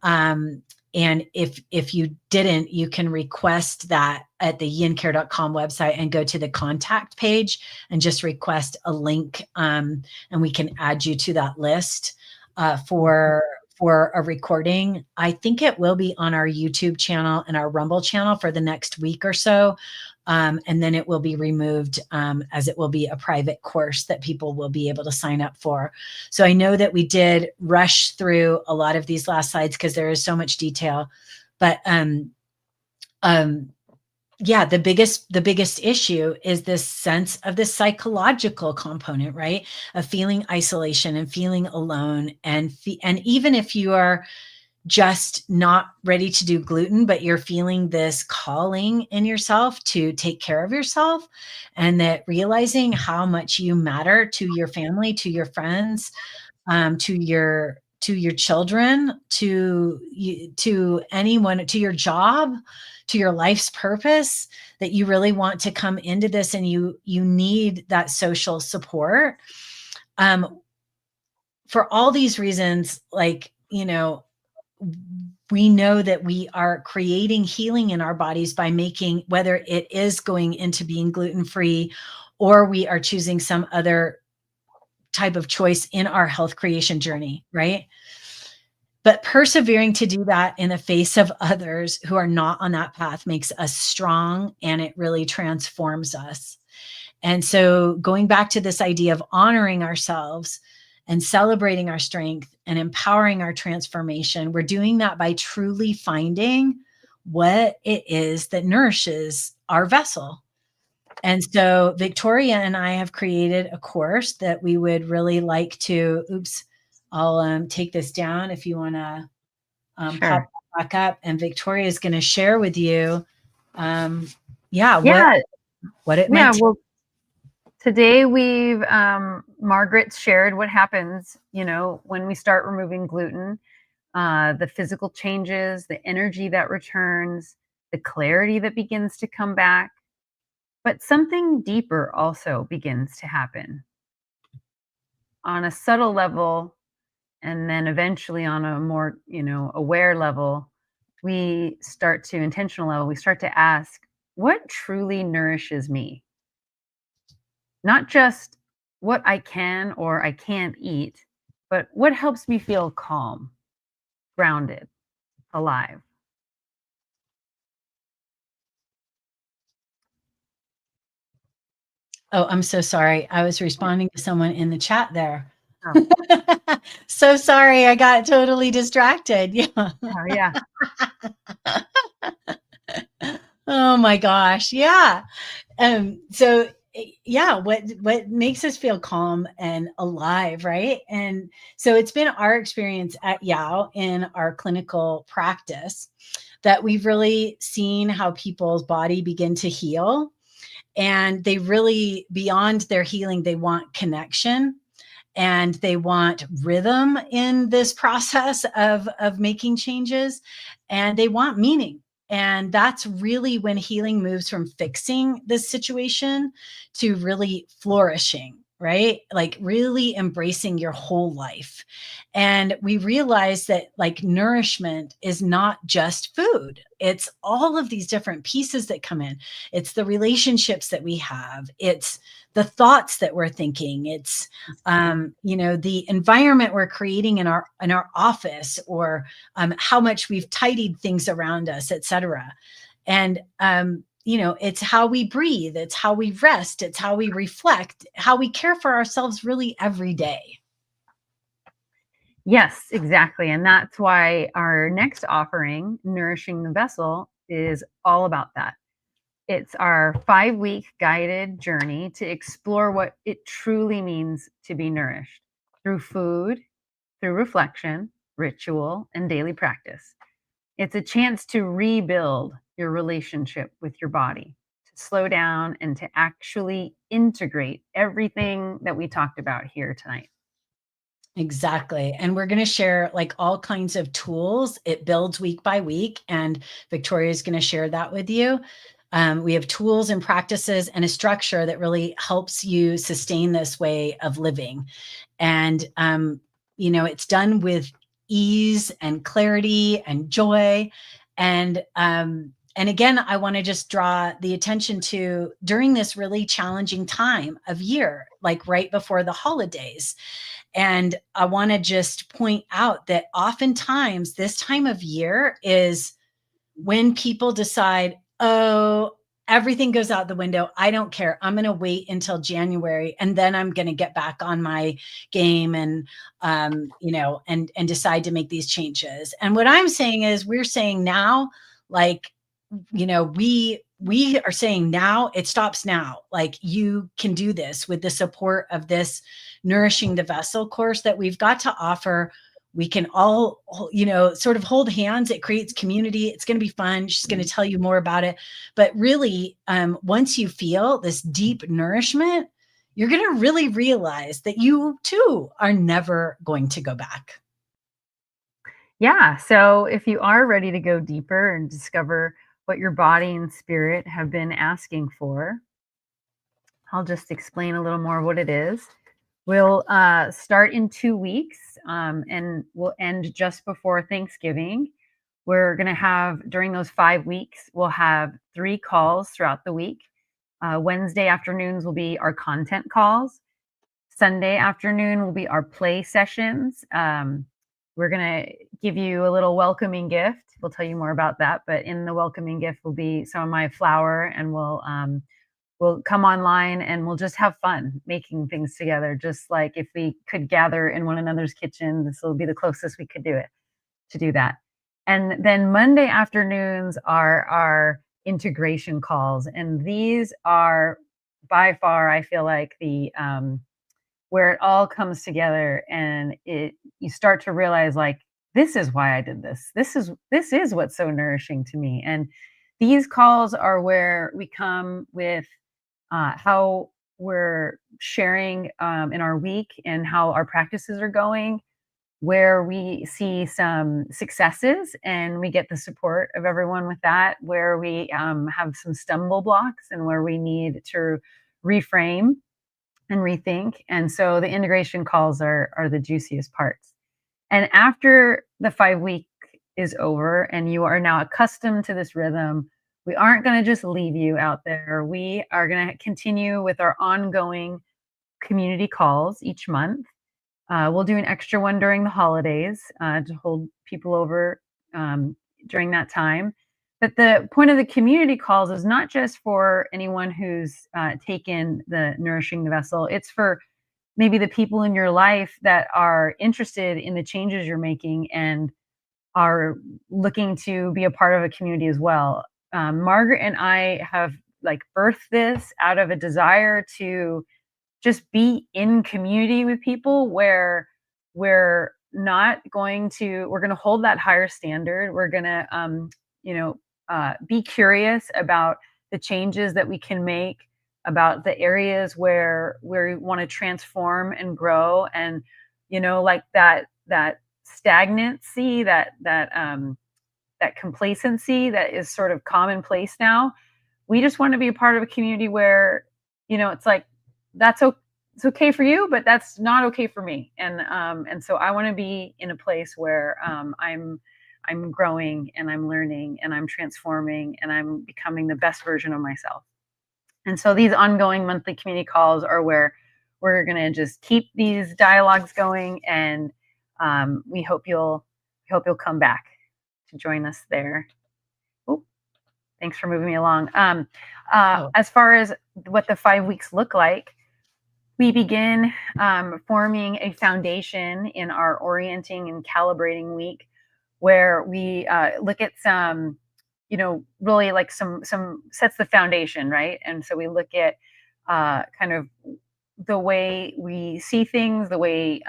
and if you didn't, you can request that at the yincare.com website and go to the contact page and just request a link, and we can add you to that list for a recording. I think it will be on our YouTube channel and our Rumble channel for the next week or so. And then it will be removed, as it will be a private course that people will be able to sign up for. So I know that we did rush through a lot of these last slides because there is so much detail, but yeah, the biggest issue is this sense of this psychological component, right? Of feeling isolation and feeling alone, and even if you are just not ready to do gluten, but you're feeling this calling in yourself to take care of yourself, and that realizing how much you matter to your family, to your friends, to your children, to anyone, to your job, to your life's purpose, that you really want to come into this and you need that social support. For all these reasons, like, you know, we know that we are creating healing in our bodies by making, whether it is going into being gluten-free or we are choosing some other type of choice in our health creation journey, right? But persevering to do that in the face of others who are not on that path makes us strong, and it really transforms us. And so going back to this idea of honoring ourselves and celebrating our strength and empowering our transformation, we're doing that by truly finding what it is that nourishes our vessel. And so Victoria and I have created a course that we would really like to, I'll take this down if you want to pop Sure. back up. And Victoria is going to share with you, what it might take. Well, today we've Margaret's shared what happens, when we start removing gluten, the physical changes, the energy that returns, the clarity that begins to come back. But something deeper also begins to happen on a subtle level, and then eventually on a more, aware level. Intentional level, we start to ask, what truly nourishes me? Not just what I can or I can't eat, but what helps me feel calm, grounded, alive. Oh, I'm so sorry. I was responding to someone in the chat there. Oh, So sorry. I got totally distracted. Yeah. oh yeah. Oh my gosh. Yeah. So yeah, what makes us feel calm and alive, right? And so it's been our experience at Yao in our clinical practice that we've really seen how people's body begin to heal, and they really, beyond their healing, they want connection. and they want rhythm in this process of making changes, and they want meaning. And that's really when healing moves from fixing this situation to really flourishing, right? Like really embracing your whole life. And we realize that like nourishment is not just food, it's all of these different pieces that come in. It's the relationships that we have, it's the thoughts that we're thinking, it's the environment we're creating in our office, or how much we've tidied things around us, etc. And it's how we breathe, it's how we rest, it's how we reflect, how we care for ourselves really every day. Yes, exactly. And that's why our next offering, Nourishing the Vessel, is all about that. It's our 5-week guided journey to explore what it truly means to be nourished through food, through reflection, ritual, and daily practice. It's a chance to rebuild your relationship with your body, to slow down and to actually integrate everything that we talked about here tonight. Exactly. And we're going to share like all kinds of tools. It builds week by week, and Victoria is going to share that with you. We have tools and practices and a structure that really helps you sustain this way of living. And, it's done with ease and clarity and joy. And again, I want to just draw the attention to during this really challenging time of year, like right before the holidays. And I want to just point out that oftentimes this time of year is when people decide, oh, everything goes out the window. I don't care. I'm going to wait until January, and then I'm going to get back on my game and, and decide to make these changes. And what I'm saying is we're saying now, like, we are saying now, it stops now. Like you can do this with the support of this Nourishing the Vessel course that we've got to offer. We can all, sort of hold hands. It creates community. It's going to be fun. She's going to tell you more about it. But really, once you feel this deep nourishment, you're going to really realize that you too are never going to go back. Yeah. So if you are ready to go deeper and discover what your body and spirit have been asking for, I'll just explain a little more what it is. We'll start in 2 weeks, and we'll end just before Thanksgiving. We're going to have, during those 5 weeks, we'll have 3 calls throughout the week. Wednesday afternoons will be our content calls. Sunday afternoon will be our play sessions. We're going to give you a little welcoming gift. We'll tell you more about that. But in the welcoming gift will be some of my flour, and we'll come online and we'll just have fun making things together. Just like if we could gather in one another's kitchen, this will be the closest we could do it to do that. And then Monday afternoons are our integration calls. And these are by far, I feel like the where it all comes together, and you start to realize like, this is why I did this. This is what's so nourishing to me. And these calls are where we come with how we're sharing in our week and how our practices are going, where we see some successes and we get the support of everyone with that, where we have some stumble blocks and where we need to reframe and rethink. And so the integration calls are the juiciest parts. And after the 5 week is over and you are now accustomed to this rhythm, we aren't going to just leave you out there. We are going to continue with our ongoing community calls each month. We'll do an extra one during the holidays to hold people over during that time. But the point of the community calls is not just for anyone who's taken the Nourishing the Vessel. It's for maybe the people in your life that are interested in the changes you're making and are looking to be a part of a community as well. Margaret and I have like birthed this out of a desire to just be in community with people where we're not going to, we're going to hold that higher standard. We're going to, be curious about the changes that we can make about the areas where we want to transform and grow, and like that stagnancy, that complacency that is sort of commonplace now. We just want to be a part of a community where it's like that's okay. It's okay for you, but that's not okay for me. And so I want to be in a place where I'm growing and I'm learning and I'm transforming and I'm becoming the best version of myself. And so these ongoing monthly community calls are where we're going to just keep these dialogues going, and we hope you'll come back to join us there. Oh, thanks for moving me along. As far as what the 5 weeks look like, we begin forming a foundation in our orienting and calibrating week, where we look at some, really like some sets the foundation, right? And so we look at kind of the way we see things, the way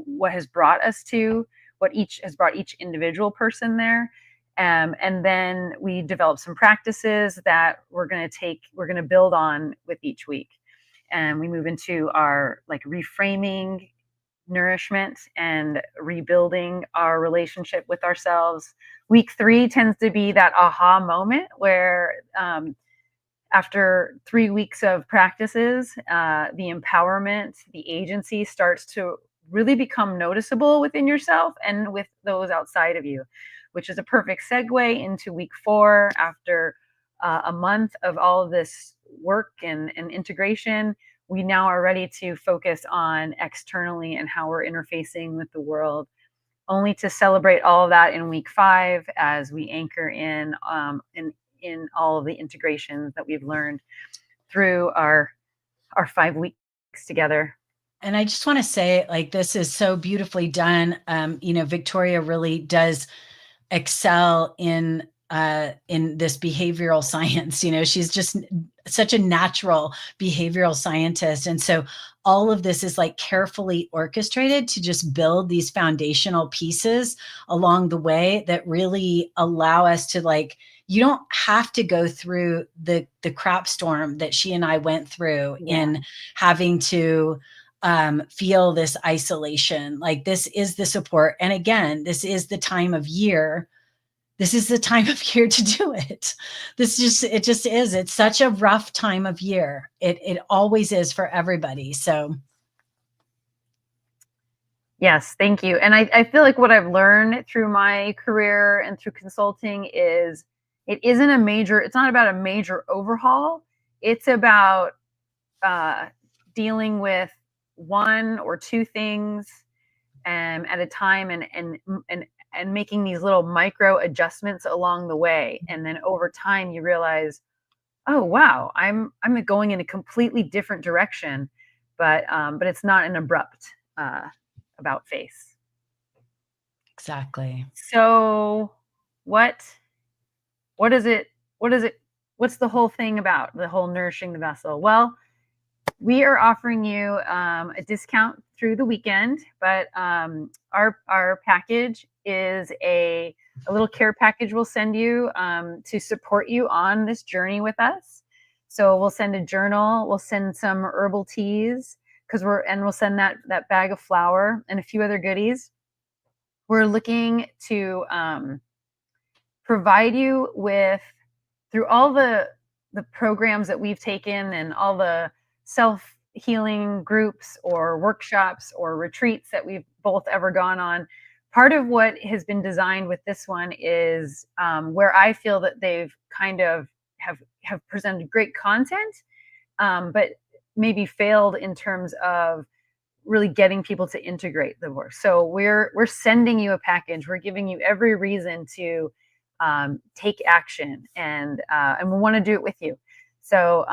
what has brought us to what each has brought each individual person there. And then we develop some practices that we're going to build on with each week. And we move into our like reframing nourishment and rebuilding our relationship with ourselves. Week 3 tends to be that aha moment where after 3 weeks of practices, the empowerment, the agency starts to really become noticeable within yourself and with those outside of you, which is a perfect segue into week 4. After a month of all of this work and integration, we now are ready to focus on externally and how we're interfacing with the world, only to celebrate all of that in week 5 as we anchor in all of the integrations that we've learned through our 5 weeks together. And I just want to say, like, this is so beautifully done. Victoria really does excel in this behavioral science. She's just such a natural behavioral scientist. And so all of this is like carefully orchestrated to just build these foundational pieces along the way that really allow us to, like, you don't have to go through the crap storm that she and I went through in having to feel this isolation. Like, this is the support. And again, this is the time of year. This is the time of year to do it. It just is. It's such a rough time of year. It always is for everybody. So. Yes, thank you. And I feel like what I've learned through my career and through consulting is it's not about a major overhaul. It's about dealing with 1 or 2 things at a time, and making these little micro adjustments along the way. And then over time you realize, oh wow, I'm going in a completely different direction, but it's not an abrupt about face. Exactly. So what's the whole thing about, the whole nourishing the vessel? Well, we are offering you a discount through the weekend, but our package is a little care package we'll send you to support you on this journey with us. So we'll send a journal, we'll send some herbal teas, and we'll send that bag of flour and a few other goodies. We're looking to provide you with, through all the programs that we've taken and all the self-healing groups or workshops or retreats that we've both ever gone on. Part of what has been designed with this one is where I feel that they've kind of have presented great content, but maybe failed in terms of really getting people to integrate the work. So we're sending you a package. We're giving you every reason to take action, and we want to do it with you. So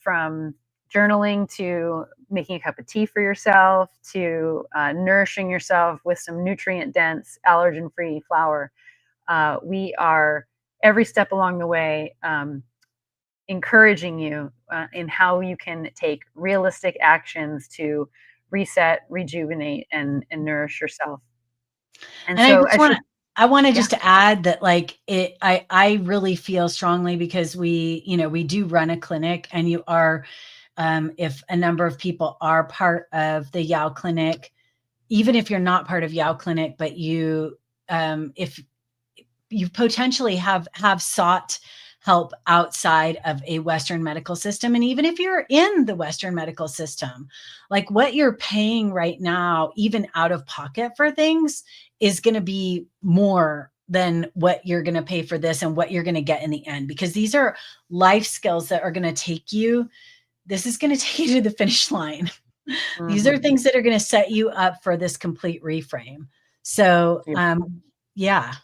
from journaling to making a cup of tea for yourself to nourishing yourself with some nutrient-dense, allergen-free flour, we are every step along the way encouraging you in how you can take realistic actions to reset, rejuvenate, and nourish yourself. And so I want to Yeah. just to add that like I really feel strongly because we do run a clinic, and you are, if a number of people are part of the Yao clinic, even if you're not part of Yao clinic, but if you potentially have sought help outside of a Western medical system. And even if you're in the Western medical system, like what you're paying right now, even out of pocket for things, is going to be more than what you're going to pay for this and what you're going to get in the end, because these are life skills that are going to take you. This is going to take you to the finish line. These are Mhm. things that are going to set you up for this complete reframe. So, Yeah. yeah.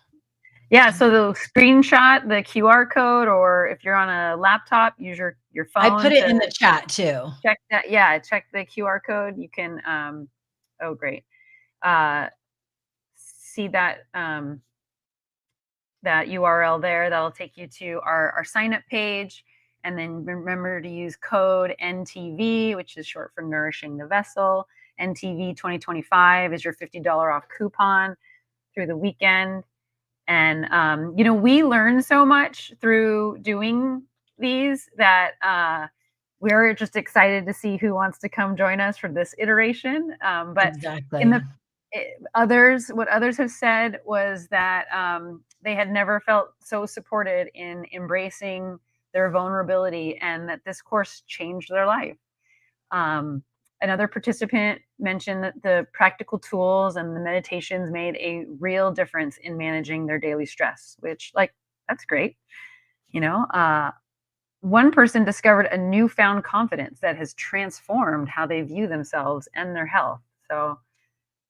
Yeah, so the screenshot, the QR code, or if you're on a laptop, use your I phone put it to in the chat too. check that. Yeah, check the QR code. You can, oh, great. Uh, see that, that URL there. That'll take you to our sign up page. And then remember to use code NTV, which is short for Nourishing the Vessel. NTV 2025 is your $50 off coupon through the weekend. And, we learn so much through doing these that we're just excited to see who wants to come join us for this iteration. But in Exactly. the what others have said was that they had never felt so supported in embracing their vulnerability, and that this course changed their life. Um, Another participant mentioned that the practical tools and the meditations made a real difference in managing their daily stress, which, like, that's great. You know, one person discovered a newfound confidence that has transformed how they view themselves and their health. So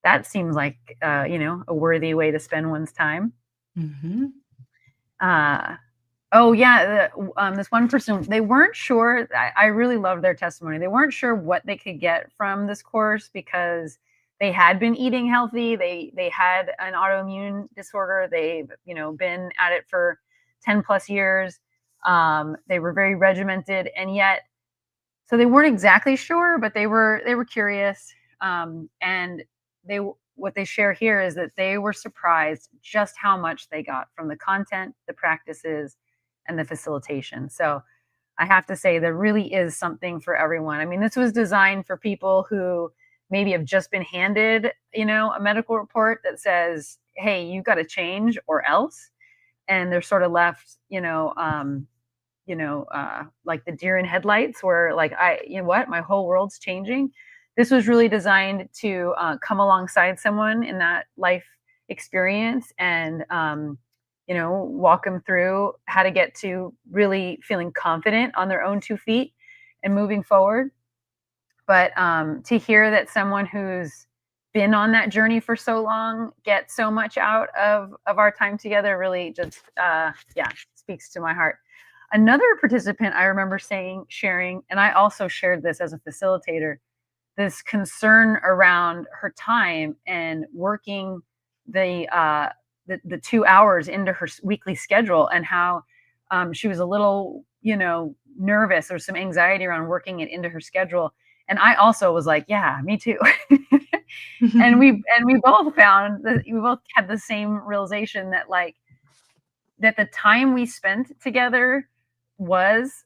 that seems like, a worthy way to spend one's time. Mm-hmm. Uh, Oh yeah, this one person, they weren't sure. I really loved their testimony. They weren't sure what they could get from this course because they had been eating healthy. They had an autoimmune disorder. They've been at it for 10+ years. They were very regimented, and yet so they weren't exactly sure, but they were curious. And they what they share here is that they were surprised just how much they got from the content, the practices, and the facilitation. So I have to say there really is something for everyone. I mean, this was designed for people who maybe have just been handed, a medical report that says, "Hey, you got to change or else," and they're sort of left, like the deer in headlights, where like what, my whole world's changing. This was really designed to come alongside someone in that life experience and walk them through how to get to really feeling confident on their own 2 feet and moving forward. But to hear that someone who's been on that journey for so long gets so much out of our time together really just speaks to my heart. Another participant I remember sharing, and I also shared this as a facilitator, this concern around her time and working the 2 hours into her weekly schedule, and how she was a little nervous or some anxiety around working it into her schedule. And I also was like, yeah, me too. and we both found that we both had the same realization that, like, that the time we spent together was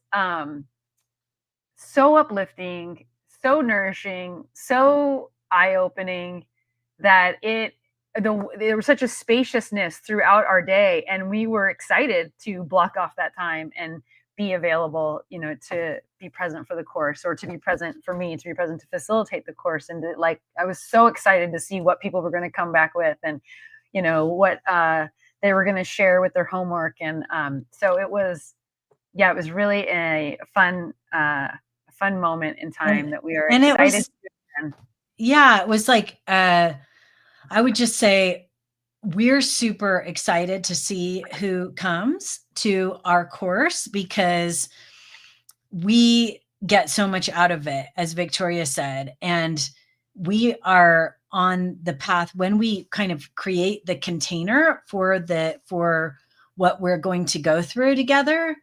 so uplifting, so nourishing, so eye-opening, that there was such a spaciousness throughout our day, and we were excited to block off that time and be available, to be present for the course, or to be present for me, to be present to facilitate the course. And I was so excited to see what people were going to come back with, and what they were going to share with their homework. And so it was really a fun moment in time that we are and it excited was, to. yeah, it was like, I would just say we're super excited to see who comes to our course, because we get so much out of it, as Victoria said. And we are on the path when we kind of create the container for what we're going to go through together.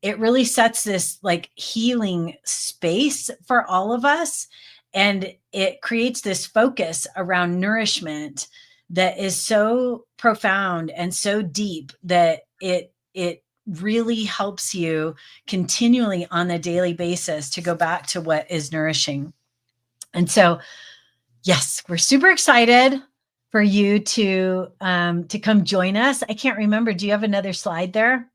It really sets this like healing space for all of us. And it creates this focus around nourishment that is so profound and so deep that it really helps you continually on a daily basis to go back to what is nourishing. And so, yes, we're super excited for you to come join us. I can't remember. Do you have another slide there?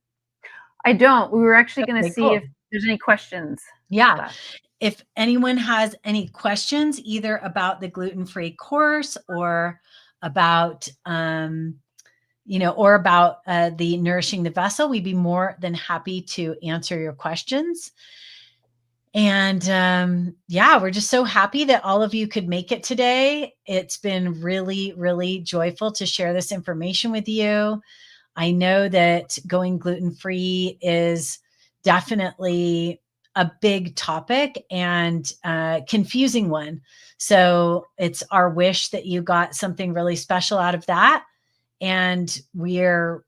I don't. We were actually going to Okay, see cool. if there's any questions Yeah. left. If anyone has any questions, either about the gluten-free course or about, or about the Nourishing the Vessel, we'd be more than happy to answer your questions. And yeah, we're just so happy that all of you could make it today. It's been really, really joyful to share this information with you. I know that going gluten-free is definitely a big topic and confusing one. So it's our wish that you got something really special out of that. And we're,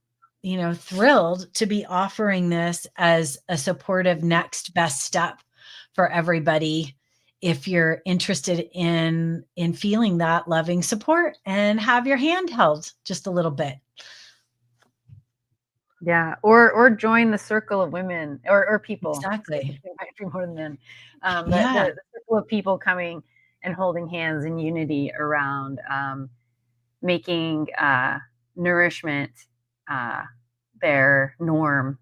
thrilled to be offering this as a supportive next best step for everybody if you're interested in feeling that loving support and have your hand held just a little bit. Yeah, or join the circle of women or people. Exactly. It might be more than men. Yeah. The circle of people coming and holding hands in unity around making nourishment their norm.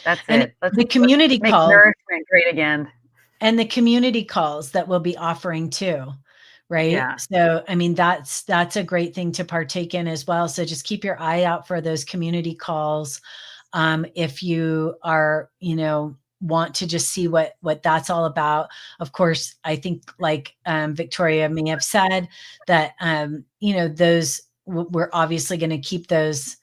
That's And it. Let's the community make call nourishment great again. and the community calls that we'll be offering too, right? Yeah. So, I mean, that's a great thing to partake in as well. So just keep your eye out for those community calls. If you are, want to just see what that's all about. Of course, I think like Victoria may have said that, those we're obviously going to keep those.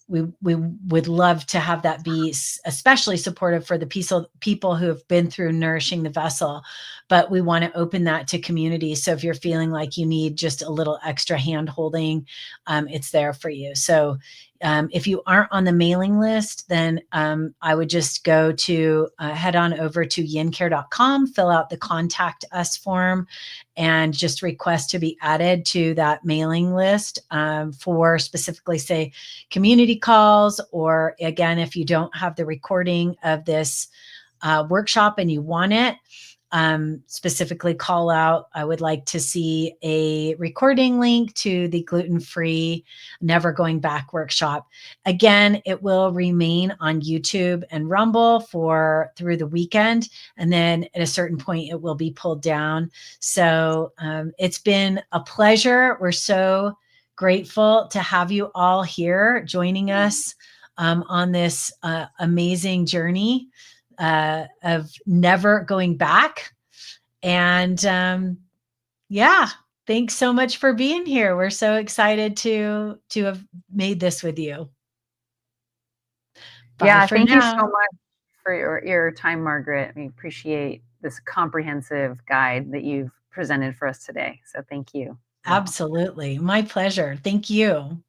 We would love to have that be especially supportive for the people who have been through Nourishing the Vessel, but we want to open that to community. So if you're feeling like you need just a little extra hand holding, it's there for you. So if you aren't on the mailing list, then I would just go to head on over to Yin-care.com, fill out the contact us form, and just request to be added to that mailing list for specifically, say, community calls. Or again, if you don't have the recording of this workshop and you want it, specifically call out, I would like to see a recording link to the gluten-free Never Going Back workshop. Again, it will remain on YouTube and Rumble through the weekend. And then at a certain point, it will be pulled down. So it's been a pleasure. We're so grateful to have you all here joining us on this amazing journey of never going back. And yeah, thanks so much for being here. We're so excited to have made this with you. Bye Yeah, for thank you so now. much for your time, Margaret. We appreciate this comprehensive guide that you've presented for us today. So thank you. Absolutely. My pleasure. Thank you.